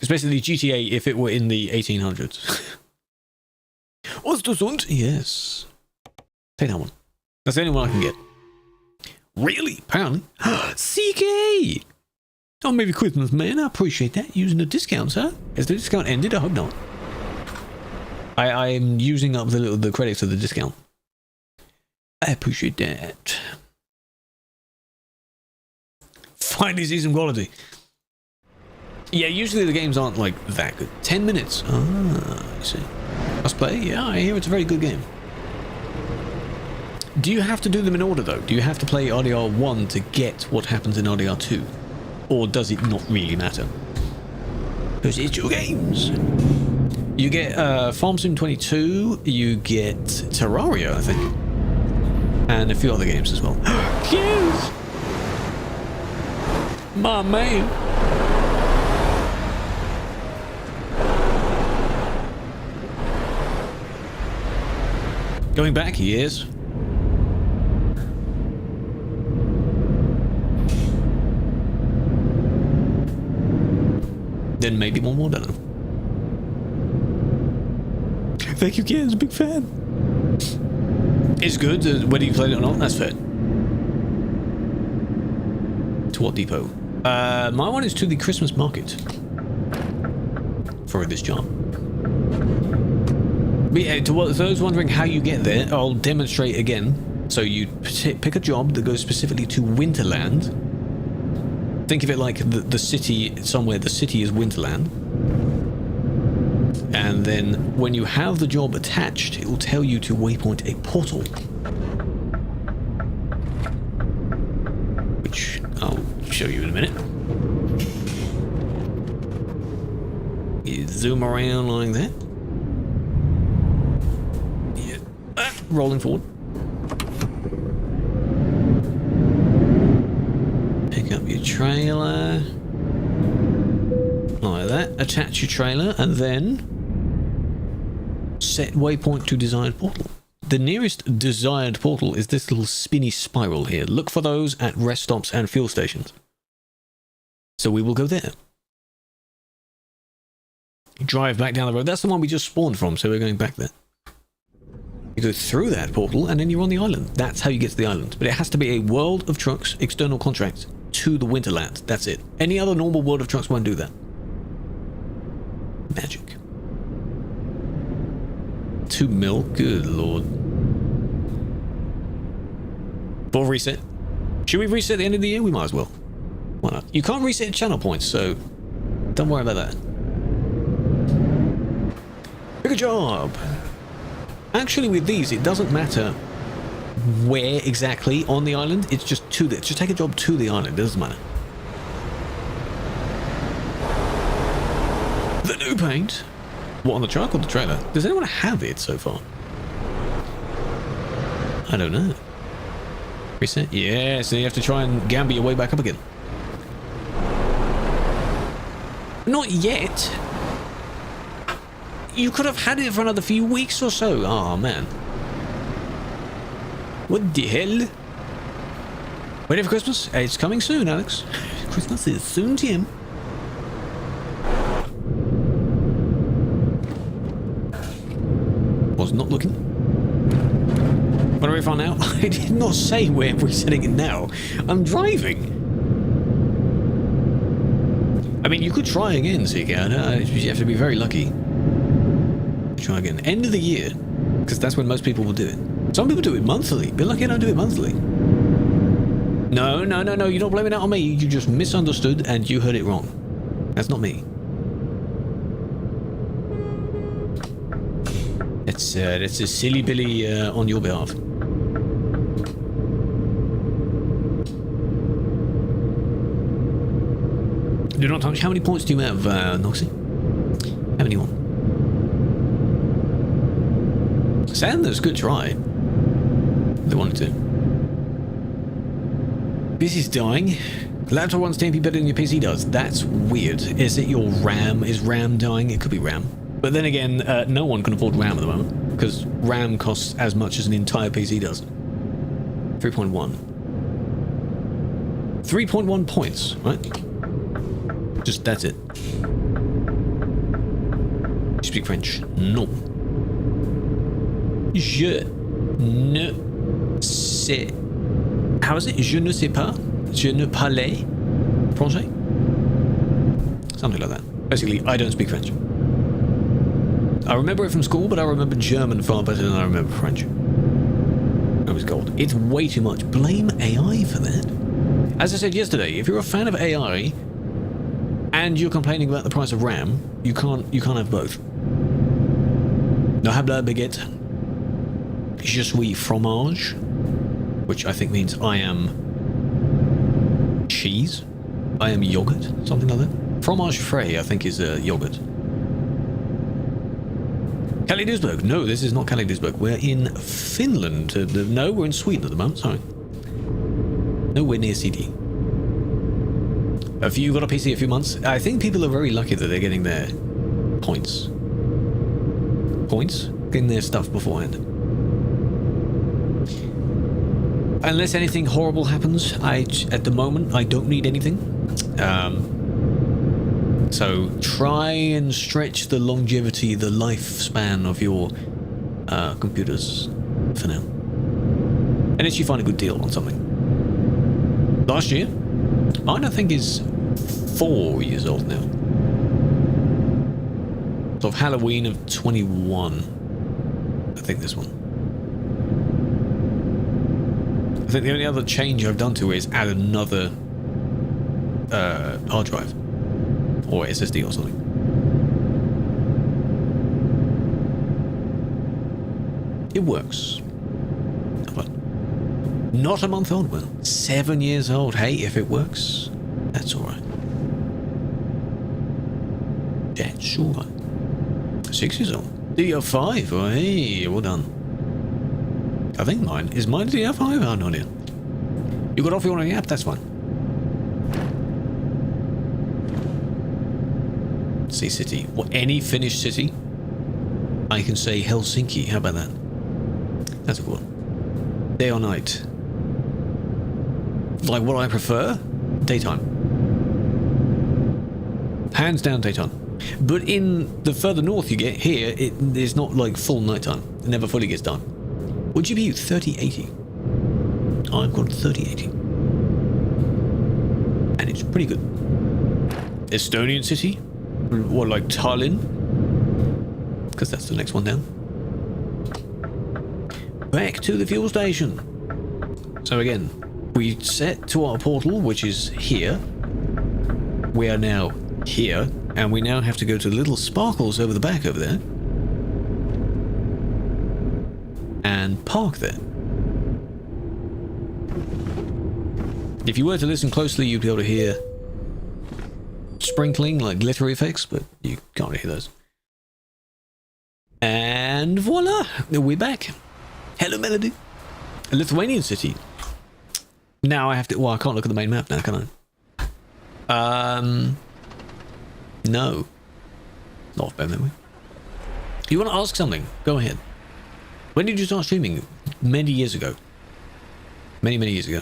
Especially GTA if it were in the 1800s. Ostersund? Yes. Take that one. That's the only one I can get. Really? Apparently. CK! Oh, Merry Christmas, man. I appreciate that. Using the discounts, huh? Has the discount ended? I hope not. I'm using up the credits of the discount. I appreciate that. Finally see some quality. Yeah, usually the games aren't like that good. 10 minutes. Ah, I see. Must play? Yeah, I hear it's a very good game. Do you have to do them in order though? Do you have to play RDR 1 to get what happens in RDR 2? Or does it not really matter? Because it's your games. You get Farm Sim 22, you get Terraria, I think. And a few other games as well. Yes! My man. Going back years. Then maybe one more, don't know. Thank you, kids. Big fan. It's good, whether you played it or not, that's fair. To what depot? My one is to the Christmas market. For this job. But yeah, to those wondering how you get there, I'll demonstrate again. So you pick a job that goes specifically to Winterland. Think of it like the city somewhere. The city is Winterland. And then when you have the job attached, it will tell you to waypoint a portal. Which I'll show you in a minute. You zoom around like that. Yeah. Rolling forward. Pick up your trailer. Like that. Attach your trailer and then set waypoint to desired portal. The nearest desired portal is this little spinny spiral here. Look for those at rest stops and fuel stations. So we will go there. Drive back down the road. That's the one we just spawned from, so we're going back there. You go through that portal and then you're on the island. That's how you get to the island. But it has to be a World of Trucks external contract to the Winterland. That's it. Any other normal World of Trucks won't do that. Magic. 2 mil? Good lord. For reset. Should we reset at the end of the year? We might as well. Why not? You can't reset channel points, so don't worry about that. Pick a job. Actually, with these, it doesn't matter where exactly on the island. It's just to the. Just take a job to the island. It doesn't matter. The new paint. What, on the truck or the trailer? Does anyone have it so far? I don't know. Reset? Yeah, so you have to try and gamble your way back up again. Not yet. You could have had it for another few weeks or so. Oh, man. What the hell? Ready for Christmas? It's coming soon, Alex. Christmas is soon, Tim. Was not looking. What are we for now? I did not say where we're setting it now. I'm driving. I mean, you could try again, CK. You have to be very lucky. Try again. End of the year. Because that's when most people will do it. Some people do it monthly. Be lucky I don't do it monthly. No. You're not blaming that on me. You just misunderstood and you heard it wrong. That's not me. That's a silly Billy on your behalf. Do not touch. How many points do you have, Noxy? How many more? Sanders, good try. They wanted to. PC's dying. Laptop runs 10p better than your PC does. That's weird. Is it your RAM? Is RAM dying? It could be RAM. But then again, no one can afford RAM at the moment, because RAM costs as much as an entire PC does. 3.1. 3.1 points, right? Just that's it. You speak French? No. Je ne sais. How is it? Je ne sais pas. Je ne parle français. Something like that. Basically, I don't speak French. I remember it from school, but I remember German far better than I remember French. That was gold. It's way too much. Blame AI for that. As I said yesterday, if you're a fan of AI and you're complaining about the price of RAM, you can't have both. No habla baguette. Je suis fromage, which I think means I am cheese. I am yogurt, something like that. Fromage frais, I think, is yogurt. Kalidusberg. No, this is not Kalidusberg. We're in Finland. No, we're in Sweden at the moment. Sorry. Nowhere near CD. Have you got a PC a few months? I think people are very lucky that they're getting their points. Points? Getting their stuff beforehand. Unless anything horrible happens, at the moment, I don't need anything. So try and stretch the longevity, the lifespan of your computers for now. Unless you find a good deal on something. Last year, mine I think is 4 years old now. So of Halloween of 21. I think this one. I think the only other change I've done to it is add another hard drive. Or SSD or something. It works. But not a month old, well. 7 years old. Hey, if it works, that's alright. That's alright. 6 years old. DDR5. Oh, hey, well done. I think mine. Is mine DDR5? I have no idea. You got off your own app? That's fine. Say city. Or any Finnish city. I can say Helsinki. How about that? That's a good one. Day or night? Like what I prefer? Daytime. Hands down daytime. But in the further north you get, here, it is not like full nighttime. It never fully gets done. What GPU? 3080. I've got 3080. And it's pretty good. Estonian city? Or like Tallinn? Because that's the next one down. Back to the fuel station. So again, we set to our portal, which is here. We are now here, and we now have to go to the little sparkles over the back over there. And park there. If you were to listen closely, you'd be able to hear sprinkling, like glitter effects, but you can't hear those. And voila, we're back. Hello, Melody. A Lithuanian city. Now I have to. Well, I can't look at the main map now, can I? No. Not off by memory. You want to ask something? Go ahead. When did you start streaming? Many years ago. Many years ago.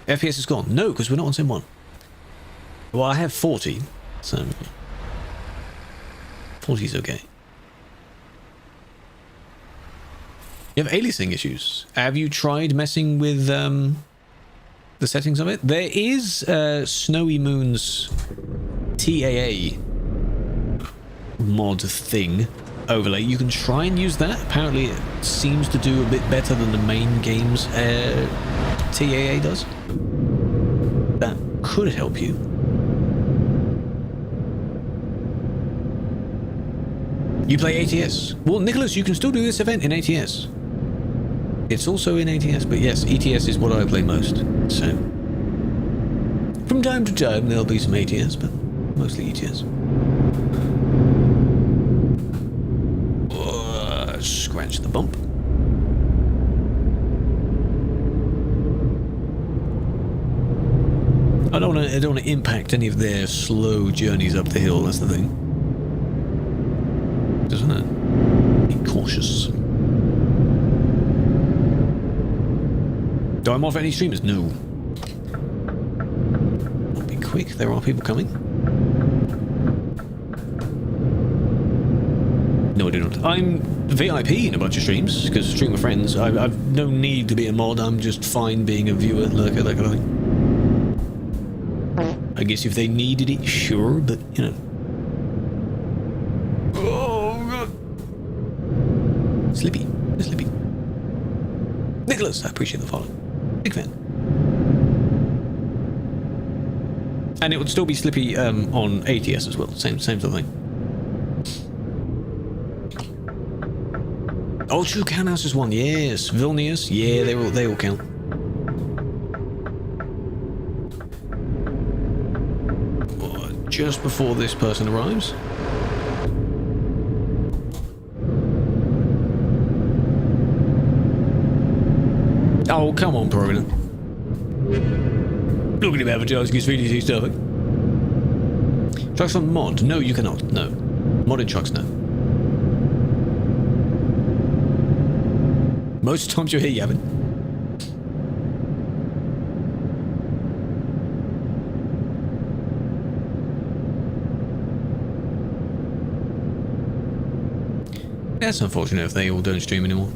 FPS is gone. No, because we're not on Sim 1. Well, I have 40, so 40 is okay. You have aliasing issues. Have you tried messing with the settings of it? There is Snowy Moon's TAA mod thing overlay. You can try and use that. Apparently it seems to do a bit better than the main game's TAA does. That could help you. You play ATS. Well, Nicholas, you can still do this event in ATS. It's also in ATS, but yes, ETS is what I play most. So, from time to time, there'll be some ATS, but mostly ETS. Scratch the bump. I don't want to impact any of their slow journeys up the hill. That's the thing, doesn't it? Be cautious. Do I mod for any streamers? No. I'll be quick. There are people coming. No, I do not. I'm VIP in a bunch of streams because stream with friends. I've no need to be a mod. I'm just fine being a viewer, lurker, that kind of thing. I guess if they needed it, sure, but you know. Oh god. Slippy. Slippy. Nicholas, I appreciate the follow. Big fan. And it would still be Slippy on ATS as well. Same sort of thing. Oh, true, Canhouse is one. Yes, Vilnius. Yeah, they all count. Just before this person arrives. Oh, come on, Provident. Look at him advertising his VDC stuff. Trucks on mod? No, you cannot. No. Modded trucks, no. Most times you're here, Yavin. That's unfortunate if they all don't stream anymore.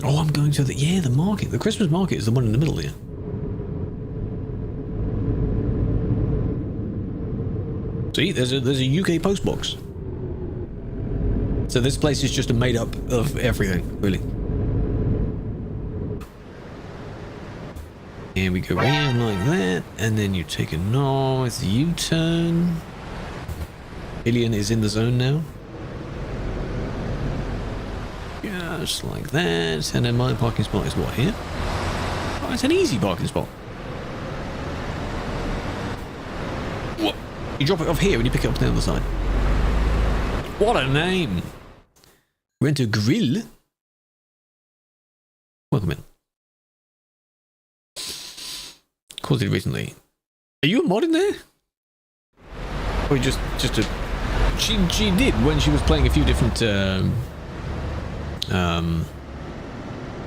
Oh, I'm going to the market. The Christmas market is the one in the middle here. See, there's a UK post box. So this place is just a made up of everything, really. And we go round like that, and then you take a north U-turn. Ilian is in the zone now. Just like that, and then my parking spot is what, here? Oh, it's an easy parking spot. What? You drop it off here and you pick it up on the other side. What a name! Rent a grill? Welcome in. Caused it recently. Are you a mod in there? Or just a... She did when she was playing a few different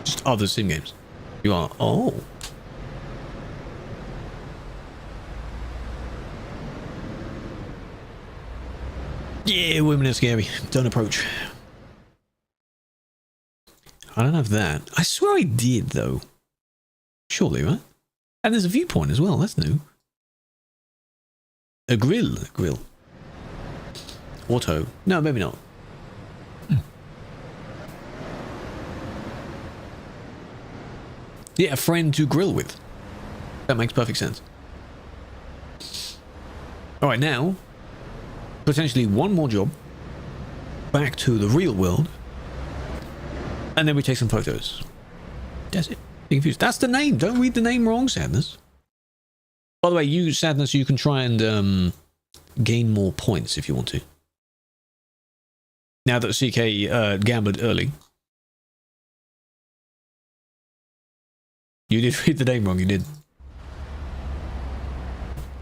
just other sim games. You are... Oh. Yeah, women are scary. Don't approach. I don't have that. I swear I did, though. Surely, right? And there's a viewpoint as well. That's new. A grill. A grill. Auto. No, maybe not. Yeah, a friend to grill with. That makes perfect sense. Alright, now, potentially one more job. Back to the real world. And then we take some photos. That's it. Be confused. That's the name. Don't read the name wrong, Sadness. By the way, you, Sadness, you can try and gain more points if you want to. Now that CK gambled early. You did read the name wrong, you did.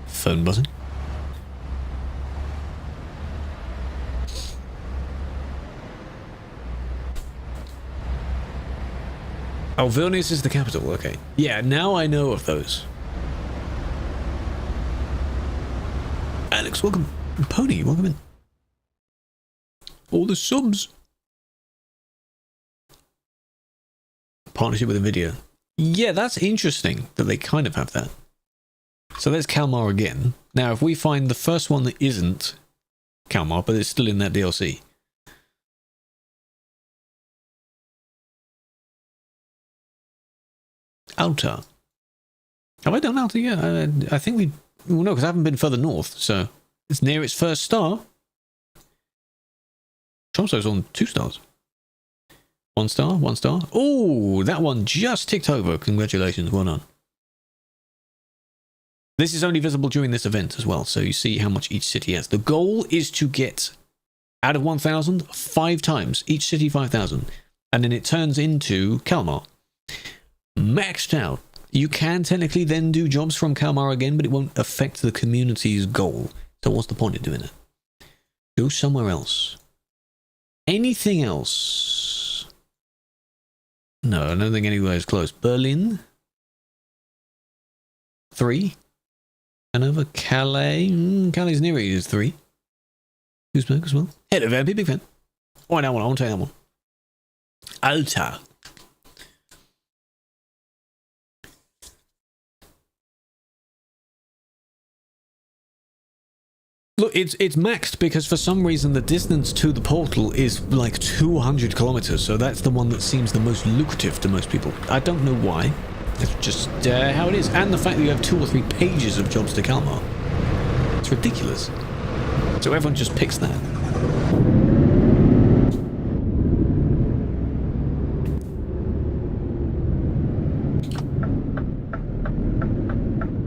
Phone buzzing. Oh, Vilnius is the capital, okay. Yeah, now I know of those. Alex, welcome. Pony, welcome in. All the subs. Partnership with NVIDIA. Yeah, that's interesting that they kind of have that. So there's Kalmar again. Now, if we find the first one that isn't Kalmar, but it's still in that DLC. Alta. Have I done Alta yet? I think we... Well, no, because I haven't been further north, so... It's near its first star. Tromso's on 2 stars. 1 star, 1 star. Oh, that one just ticked over. Congratulations, well done. This is only visible during this event as well, so you see how much each city has. The goal is to get out of 1,000, 5 times. Each city 5,000. And then it turns into Kalmar. Maxed out. You can technically then do jobs from Kalmar again, but it won't affect the community's goal. So what's the point of doing it? Go somewhere else. Anything else? No, I don't think anywhere is close. Berlin? 3? Hanover? Calais? Calais near it is 3. Duisburg as well. Hello there, big fan. Oh, that one, I want to take that one. Alta. Look, it's maxed because for some reason the distance to the portal is like 200 kilometers, so that's the one that seems the most lucrative to most people. I don't know why. It's just how it is. And the fact that you have 2 or 3 pages of jobs to Kalmar. It's ridiculous. So everyone just picks that.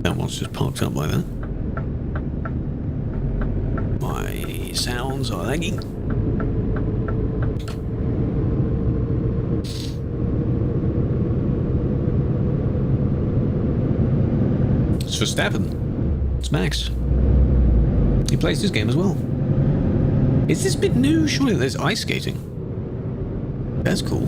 That one's just parked up like that. My sounds are lagging. It's Verstappen. It's Max. He plays this game as well. Is this bit new? Surely there's ice skating. That's cool.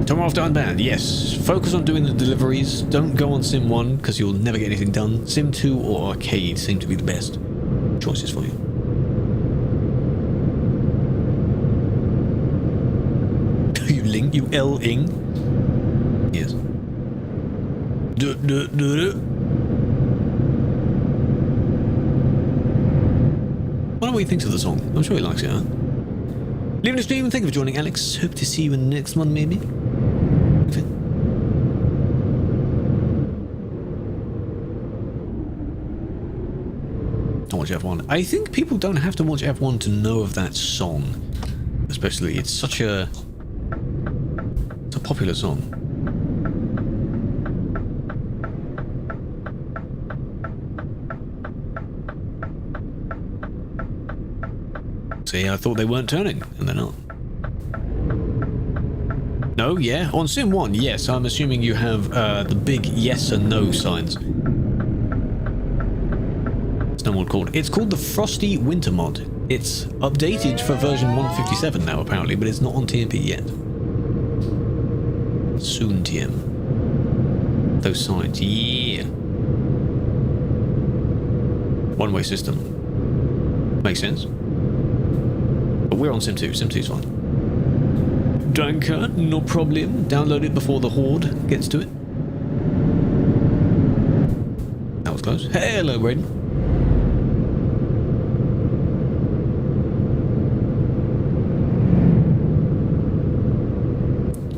Tomorrow after Unbanned, yes. Focus on doing the deliveries. Don't go on Sim 1 because you'll never get anything done. Sim 2 or Arcade seem to be the best choices for you. You Ling? You L-ing? Yes. I wonder what he thinks of the song. I'm sure he likes it, huh? Leaving the stream, thank you for joining, Alex. Hope to see you in the next one, maybe. Okay. I watch F1. I think people don't have to watch F1 to know of that song. Especially, it's such a... It's a popular song. See, I thought they weren't turning, and they're not. No, yeah. On Sim 1, yes. I'm assuming you have the big yes and no signs. It's not what called. It's called the Frosty Winter Mod. It's updated for version 157 now, apparently, but it's not on TMP yet. Soon, TM. Those signs, yeah. One-way system. Makes sense. But we're on Sim 2. Sim 2's fine. Danke, no problem. Download it before the Horde gets to it. That was close. Hello, Braden.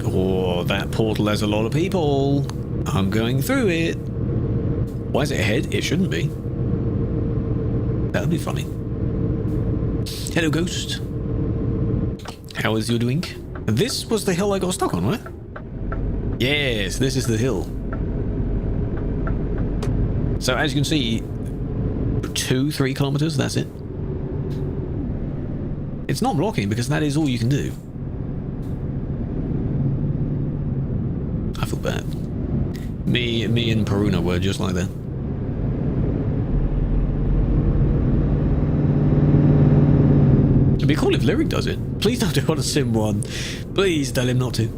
Oh, that portal has a lot of people. I'm going through it. Why is it ahead? It shouldn't be. That would be funny. Hello, Ghost. How is you doing? This was the hill I got stuck on, right? Yes, this is the hill. So as you can see, 2-3 kilometers, that's it. It's not blocking because that is all you can do. I feel bad. Me and Peruna were just like that. It'd be cool if Lyric does it. Please don't do it on a Sim 1. Please tell him not to.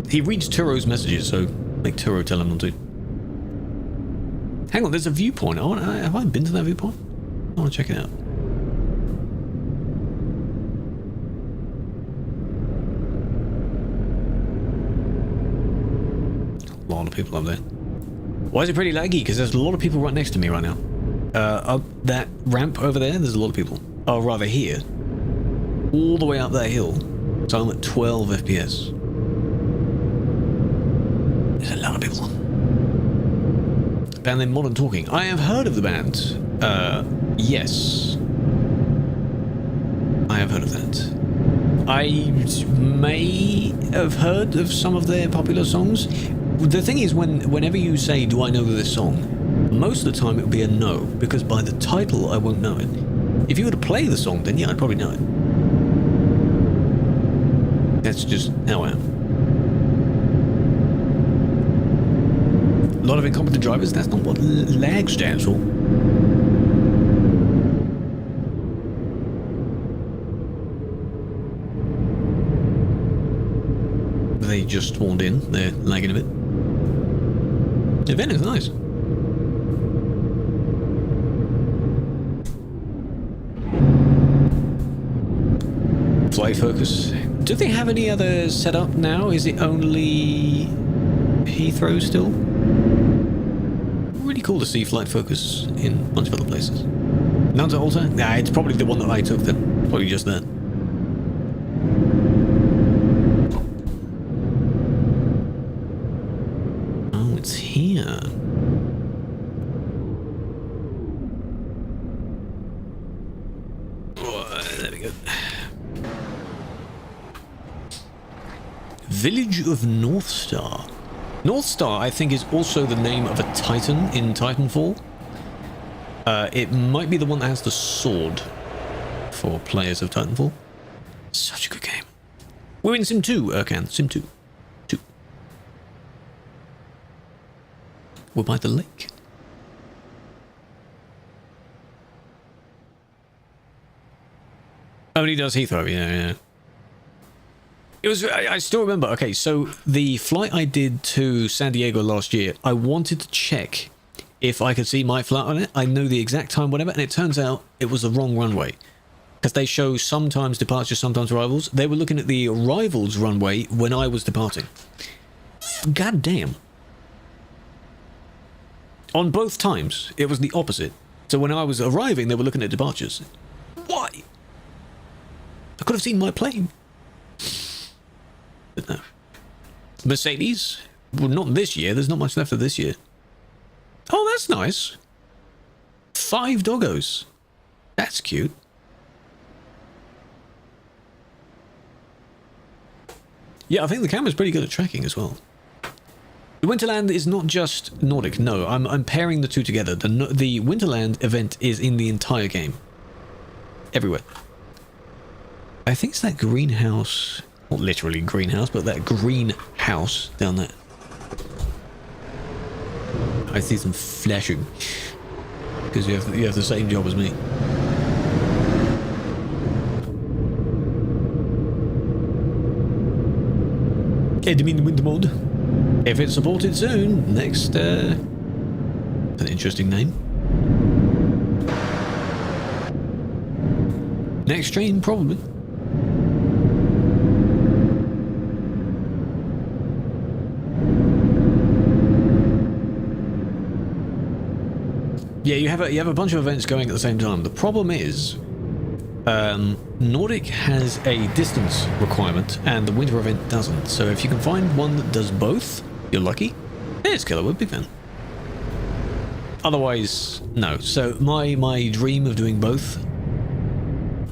He reads Turo's messages, so make Turo tell him not to. Hang on, there's a viewpoint. Have I been to that viewpoint? I want to check it out. A lot of people up there. Why is it pretty laggy? Because there's a lot of people right next to me right now. Up that ramp over there, there's a lot of people. Oh, rather here. All the way up that hill. So I'm at 12 FPS. There's a lot of people. Band named Modern Talking. I have heard of the band. Yes. I have heard of that. I may have heard of some of their popular songs. The thing is, whenever you say, do I know this song? Most of the time it would be a no, because by the title I won't know it. If you were to play the song, then yeah, I'd probably know it. That's just how I am. A lot of incompetent drivers, that's not what lag stands for. They just spawned in, they're lagging a bit. The event is nice. Flight focus. Do they have any other setup now? Is it only Heathrow still? Really cool to see flight focus in a bunch of other places. None to alter? Nah, it's probably the one that I took then. Probably just that. Oh, it's here. Oh, there we go. Village of North Star. North Star, I think, is also the name of a Titan in Titanfall. It might be the one that has the sword for players of Titanfall. Such a good game. We're in Sim 2, Erkan. Sim 2. 2. We're by the lake. Oh, and he does Heathrow, yeah. It was, I still remember, okay, so the flight I did to San Diego last year, I wanted to check if I could see my flight on it. I know the exact time, whatever, and it turns out it was the wrong runway. Because they show sometimes departures, sometimes arrivals. They were looking at the arrivals runway when I was departing. God damn. On both times, it was the opposite. So when I was arriving, they were looking at departures. Why? I could have seen my plane. But no. Mercedes? Well, not this year. There's not much left of this year. Oh, that's nice. 5 doggos. That's cute. Yeah, I think the camera's pretty good at tracking as well. The Winterland is not just Nordic. No, I'm pairing the two together. The Winterland event is in the entire game. Everywhere. I think it's that greenhouse, not literally greenhouse, but that green house down there. I see some flashing because you have the same job as me. Admin Winter Mod. If it's supported soon, next. An interesting name. Next train, probably. Yeah, you have a bunch of events going at the same time. The problem is, Nordic has a distance requirement, and the winter event doesn't. So if you can find one that does both, you're lucky. There's Killerwood, big fan. Otherwise, no. So my dream of doing both,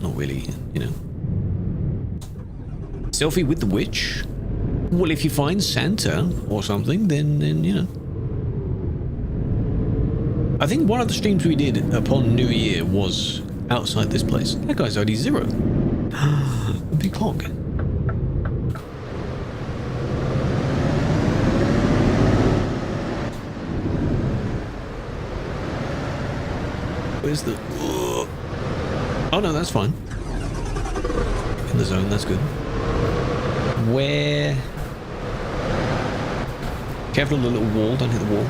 not really, you know. Selfie with the witch. Well, if you find Santa or something, then you know. I think one of the streams we did upon New Year was outside this place. That guy's already 0. A big hog. Where's the... Oh no, that's fine. In the zone, that's good. Where... Careful of the little wall, don't hit the wall.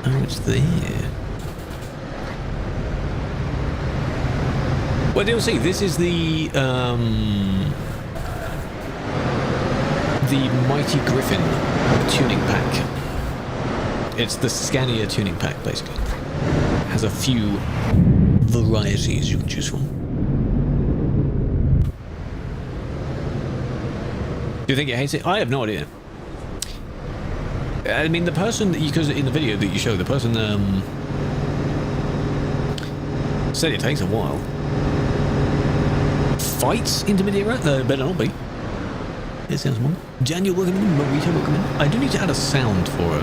Oh, it's there. Well, you'll see, this is the Mighty Griffin tuning pack. It's the Scania tuning pack, basically. Has a few varieties you can choose from. Do you think it hates it? I have no idea. I mean, the person, because in the video that you showed, the person said it takes a while. fights in Madeira? Better not be. It sounds more. Daniel, welcome in. Marita, welcome in. I do need to add a sound for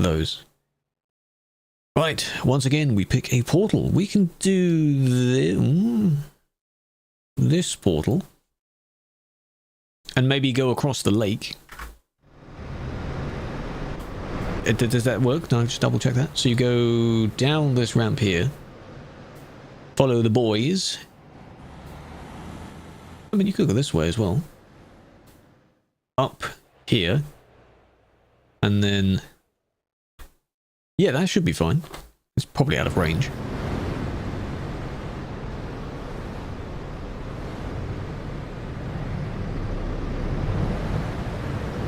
those. Right, once again, we pick a portal. We can do this portal. And maybe go across the lake. Does that work? No, just double check that. So you go down this ramp here. Follow the boys. I mean, you could go this way as well. Up here. And then... yeah, that should be fine. It's probably out of range.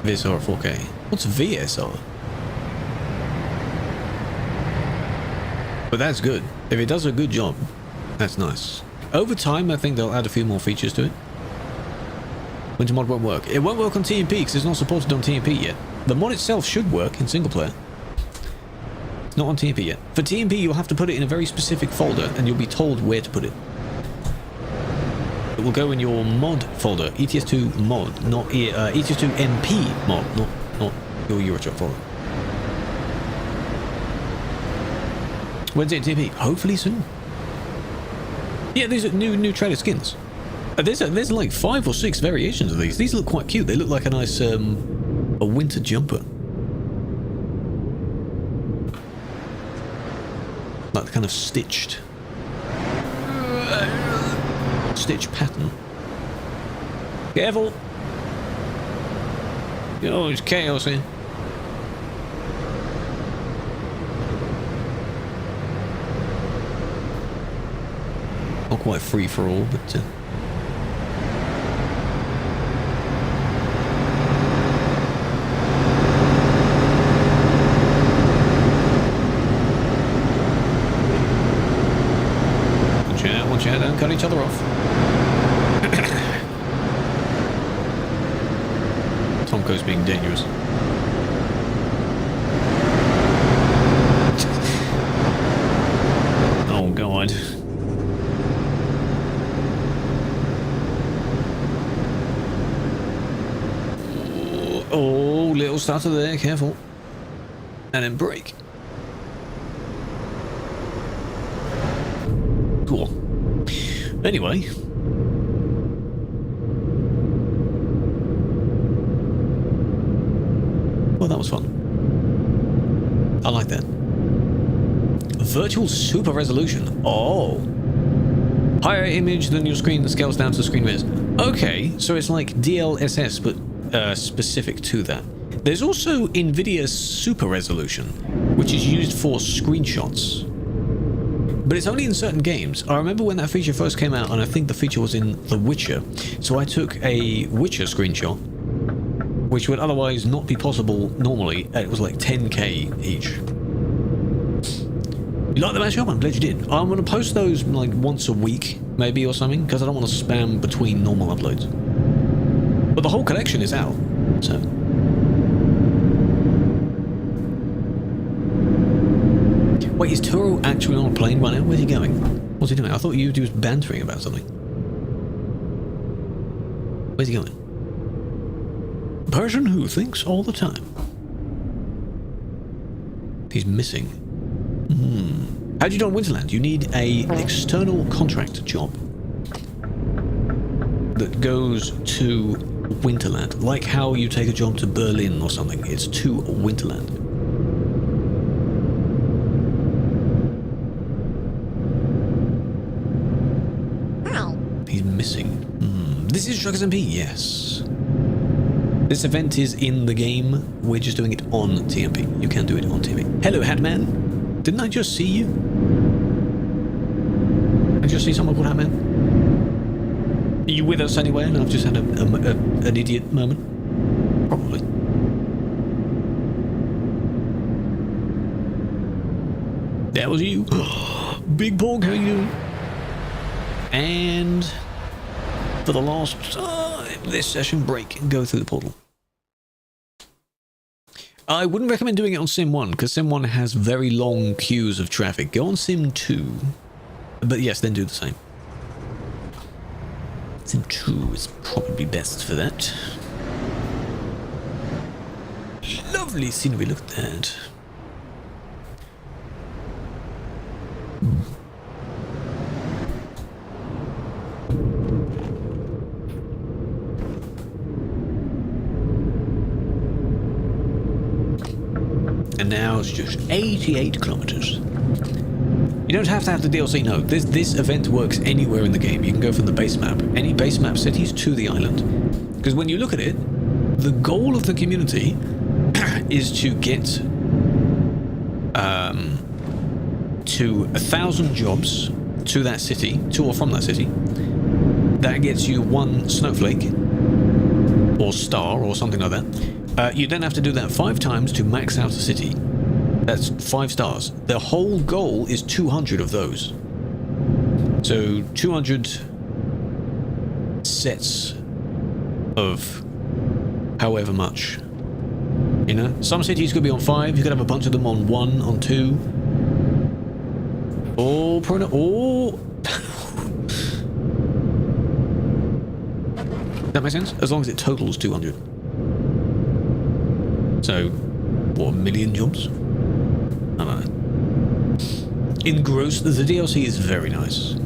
VSR 4K. What's VSR? But that's good. If it does a good job, that's nice. Over time, I think they'll add a few more features to it. Winter mod won't work. It won't work on TMP because it's not supported on TMP yet. The mod itself should work in single player. It's not on TMP yet. For TMP, you'll have to put it in a very specific folder and you'll be told where to put it. It will go in your mod folder, ETS2 mod, not ETS2 MP mod, not your Eurotruck folder. When's it TMP? Hopefully soon. Yeah, these are new trailer skins. There's like 5 or 6 variations of these. These look quite cute. They look like a nice a winter jumper. Like the kind of stitch pattern. Careful! Oh, it's chaos here. Not quite free for all, but watch out, don't cut each other off. Tomco's being dangerous. Oh god. Oh, little stutter there, careful. And then brake. Cool. Anyway. Well, that was fun. I like that. Virtual super resolution. Oh. Higher image than your screen that scales down to screen mirrors. Okay, so it's like DLSS, but specific to that. There's also NVIDIA Super Resolution, which is used for screenshots. But it's only in certain games. I remember when that feature first came out, and I think the feature was in The Witcher. So I took a Witcher screenshot, which would otherwise not be possible normally. It was like 10k each. You like the mashup? I'm glad you did. I'm going to post those like once a week, maybe, or something, because I don't want to spam between normal uploads. But the whole collection is out, so... Wait, is Turo actually on a plane right now? Where's he going? What's he doing? I thought you was bantering about something. Where's he going? Person who thinks all the time. He's missing. How do you do on Winterland? You need an external contract job that goes to Winterland. Like how you take a job to Berlin or something. It's to Winterland. He's missing. This is Truckers MP, yes. This event is in the game. We're just doing it on TMP. You can do it on TMP. Hello, Hatman. Didn't I just see you? Did I just see someone called Hatman? Are you with us anyway? And I've just had an idiot moment? Probably. That was you. Big Pork, how you doing? And for the last time this session break, go through the portal. I wouldn't recommend doing it on Sim 1 because Sim 1 has very long queues of traffic. Go on Sim 2, but yes, then do the same. Sim 2 is probably best for that. Lovely scenery, look at that. And now it's just 88 kilometers. You don't have to have the DLC, no. This event works anywhere in the game. You can go from the base map, any base map cities, to the island. Because when you look at it, the goal of the community is to get to 1,000 jobs to that city, to or from that city. That gets you 1 snowflake, or star, or something like that. You then have to do that 5 times to max out a city. That's 5 stars. The whole goal is 200 of those. So 200 sets of however much. You know, some cities could be on 5. You could have a bunch of them on 1, on 2. Oh, that makes sense? As long as it totals 200. So, what, 1 million jobs? I don't know. In gross, the DLC is very nice.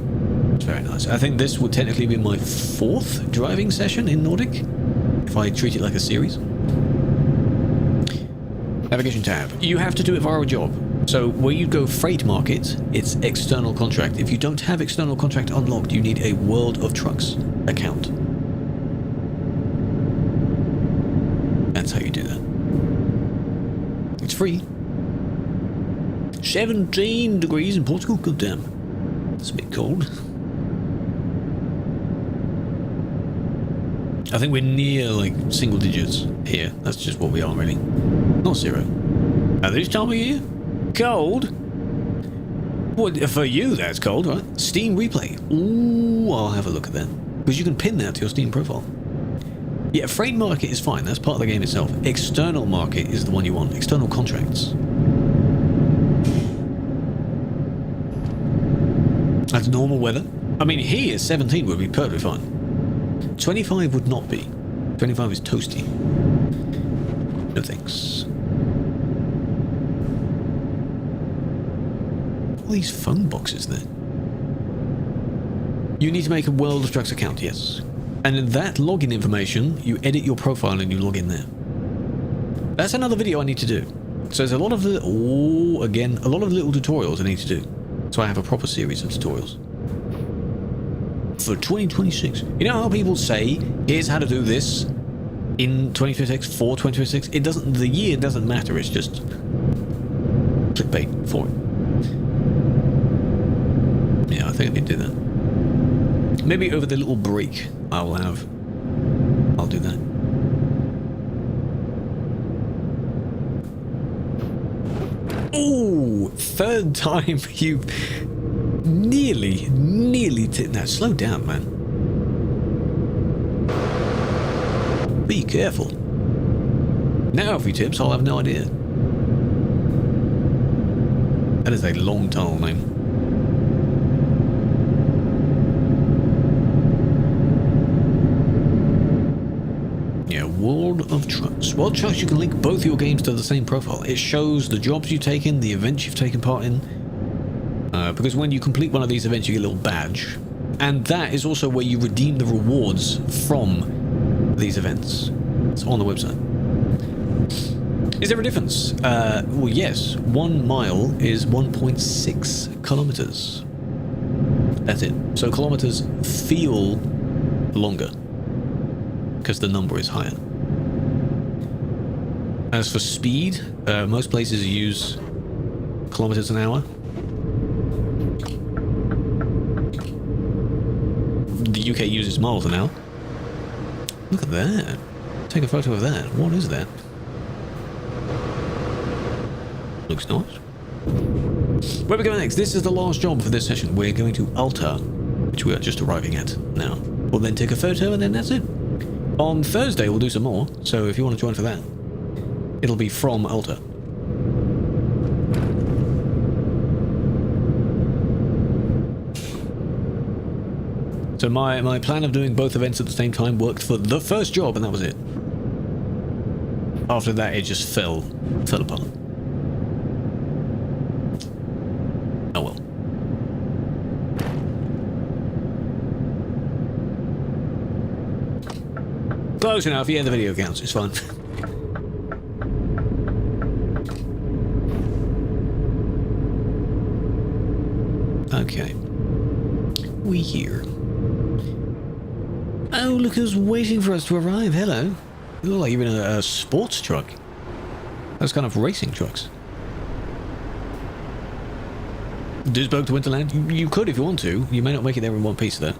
It's very nice. I think this would technically be my 4th driving session in Nordic, if I treat it like a series. Navigation tab. You have to do it via a job. So where you go freight market, it's external contract. If you don't have external contract unlocked, you need a World of Trucks account. That's how you do that. It's free. 17 degrees in Portugal? God damn. It's a bit cold. I think we're near, like, single digits here. That's just what we are, really. Not 0. At this time of year? Cold? Well, for you, that's cold, right? Steam replay. Ooh, I'll have a look at that. Because you can pin that to your Steam profile. Yeah, freight market is fine. That's part of the game itself. External market is the one you want. External contracts. That's normal weather. I mean, here, 17 would be perfectly fine. 25 would not be. 25 is toasty. No thanks. All these phone boxes there. You need to make a World of Trucks account, yes. And in that login information, you edit your profile and you log in there. That's another video I need to do. So there's a lot of a lot of little tutorials I need to do. So I have a proper series of tutorials. For 2026. You know how people say, here's how to do this in 2026, for 2026? It doesn't, the year doesn't matter, it's just clickbait for it. Yeah, I think I need to do that. Maybe over the little break I'll do that. Oh, 3rd time you nearly now slow down, man. Be careful. Now, if he tips, I'll have no idea. That is a long tunnel name. Yeah, World of Trucks. World of Trucks, you can link both your games to the same profile. It shows the jobs you've taken, the events you've taken part in. Because when you complete one of these events, you get a little badge. And that is also where you redeem the rewards from these events. It's on the website. Is there a difference? Well, yes. 1 mile is 1.6 kilometers. That's it. So kilometers feel longer because the number is higher. As for speed, most places use kilometers an hour. The UK uses miles an hour. Look at that. Take a photo of that. What is that? Looks nice. Where are we going next? This is the last job for this session. We're going to Alta, which we are just arriving at now. We'll then take a photo and then that's it. On Thursday we'll do some more, so if you want to join for that, it'll be from Alta. So So my plan of doing both events at the same time worked for the first job, and that was it. After that, it just fell apart. Oh well. Close enough, yeah, the video counts, it's fine. Okay. We here. Oh, look who's waiting for us to arrive. Hello. You look like you're in a sports truck. Those kind of racing trucks. Duisburg to Winterland? You could if you want to. You may not make it there in one piece, though.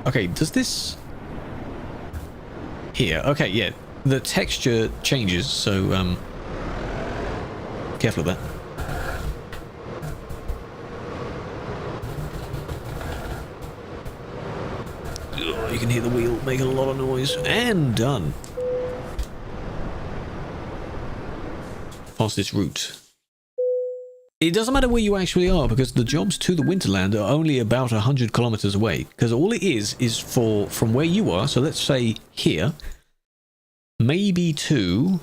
Okay, does this... Here. Okay, yeah. The texture changes, so, careful of that. You can hear the wheel make a lot of noise. And done. Fastest route. It doesn't matter where you actually are, because the jobs to the Winterland are only about 100 kilometers away. Because all it is from where you are, so let's say here, maybe to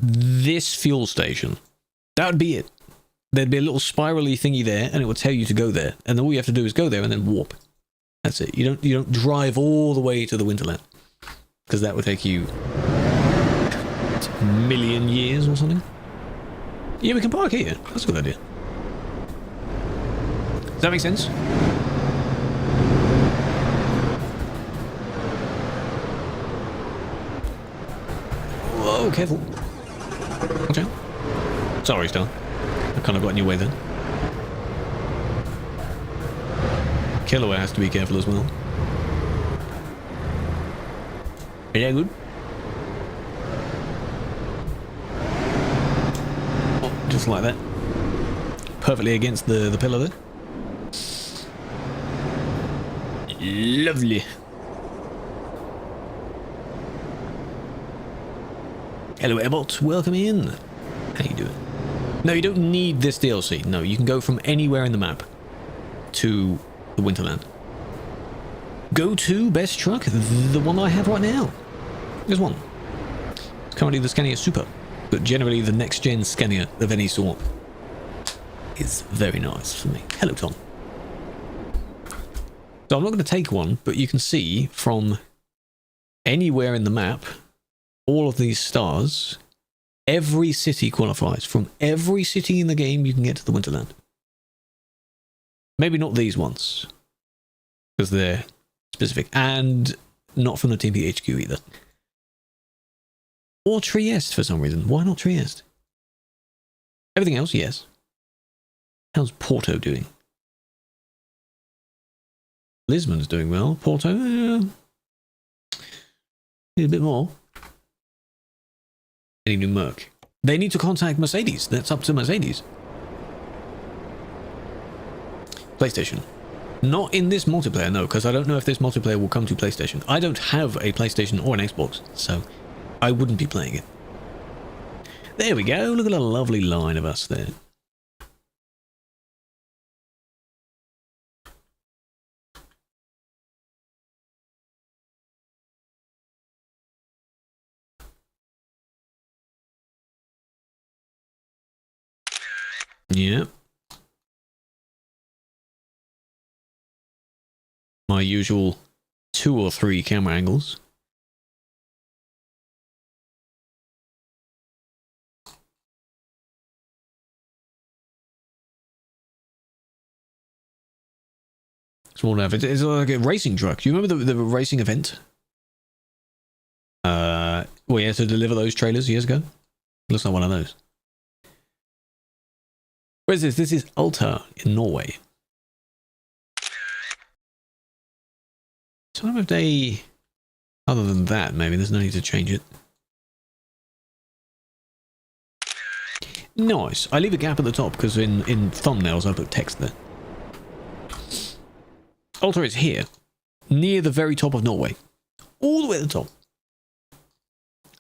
this fuel station. That would be it. There'd be a little spirally thingy there, and it would tell you to go there. And then all you have to do is go there and then warp. That's it. You don't drive all the way to the Winterland, because that would take you a million years or something. Yeah, we can park here. That's a good idea. Does that make sense? Whoa, careful. Watch out. Sorry, Star. I kind of got in your way then. Killaway has to be careful as well. Yeah, good. Oh, just like that. Perfectly against the pillar there. Lovely. Hello, Airbot. Welcome in. How you doing? No, you don't need this DLC. No, you can go from anywhere in the map to the Winterland. Go to best truck, the one I have right now. There's one. It's currently the Scania Super, but generally the next gen Scania of any sort is very nice for me. Hello, Tom. So I'm not going to take one, but you can see from anywhere in the map, all of these stars, every city qualifies. From every city in the game, you can get to the Winterland. Maybe not these ones, because they're specific, and not from the TPHQ either. Or Trieste for some reason. Why not Trieste? Everything else, yes. How's Porto doing? Lisbon's doing well. Porto, need a bit more. Any new Merc? They need to contact Mercedes. That's up to Mercedes. PlayStation. Not in this multiplayer, no, because I don't know if this multiplayer will come to PlayStation. I don't have a PlayStation or an Xbox, so I wouldn't be playing it. There we go. Look at a lovely line of us there. Yeah. My usual 2 or 3 camera angles. Small enough. It's like a racing truck. Do you remember the racing event? Well, yeah, to deliver those trailers years ago. Looks like one of those. Where is this? This is Alta in Norway. So I don't know if they... Other than that, maybe there's no need to change it. Nice. I leave a gap at the top because in thumbnails I put text there. Alta is here. Near the very top of Norway. All the way at the top.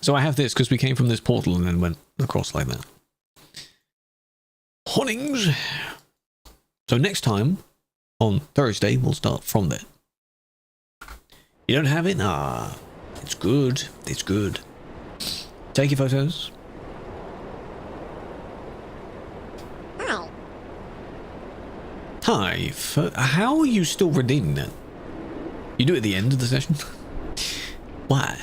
So I have this because we came from this portal and then went across like that. Honnings. So next time, on Thursday. We'll start from there. You don't have it? Ah, it's good. It's good. Take your photos. Hi. How are you still redeeming that? You do it at the end of the session? Why?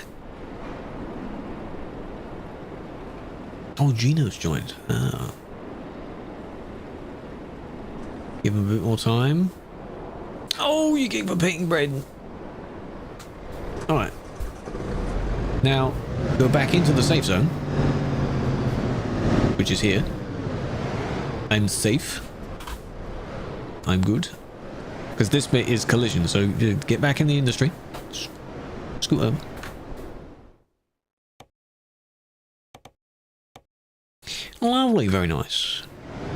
Oh, Gino's joined. Ah. Give him a bit more time. Oh, you gave a painting bread. Alright. Now, go back into the safe zone. Which is here. I'm safe. I'm good. Because this bit is collision, so get back in the industry. Scoot over. Lovely, very nice.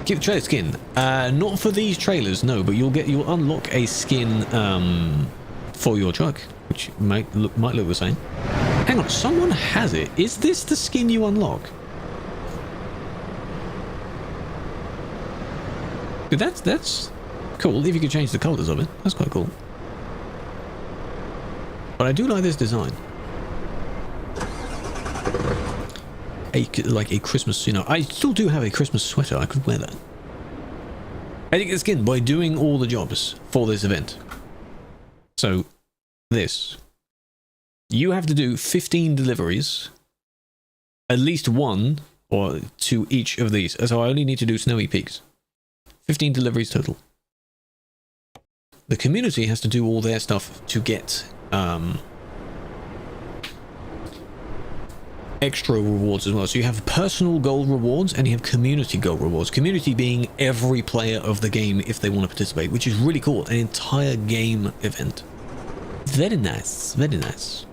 Give trailer skin. Not for these trailers, no, but you'll unlock a skin for your truck, which might look the same. Hang on, someone has it. Is this the skin you unlock? That's cool. If you could change the colours of it, that's quite cool. But I do like this design. Like a Christmas, you know, I still do have a Christmas sweater. I could wear that. I think the skin by doing all the jobs for this event. So, this. You have to do 15 deliveries. At least one or two each of these. So I only need to do Snowy Peaks. 15 deliveries total. The community has to do all their stuff to get extra rewards as well. So you have personal goal rewards and you have community goal rewards. Community being every player of the game if they want to participate, which is really cool. An entire game event. Very nice. Very nice.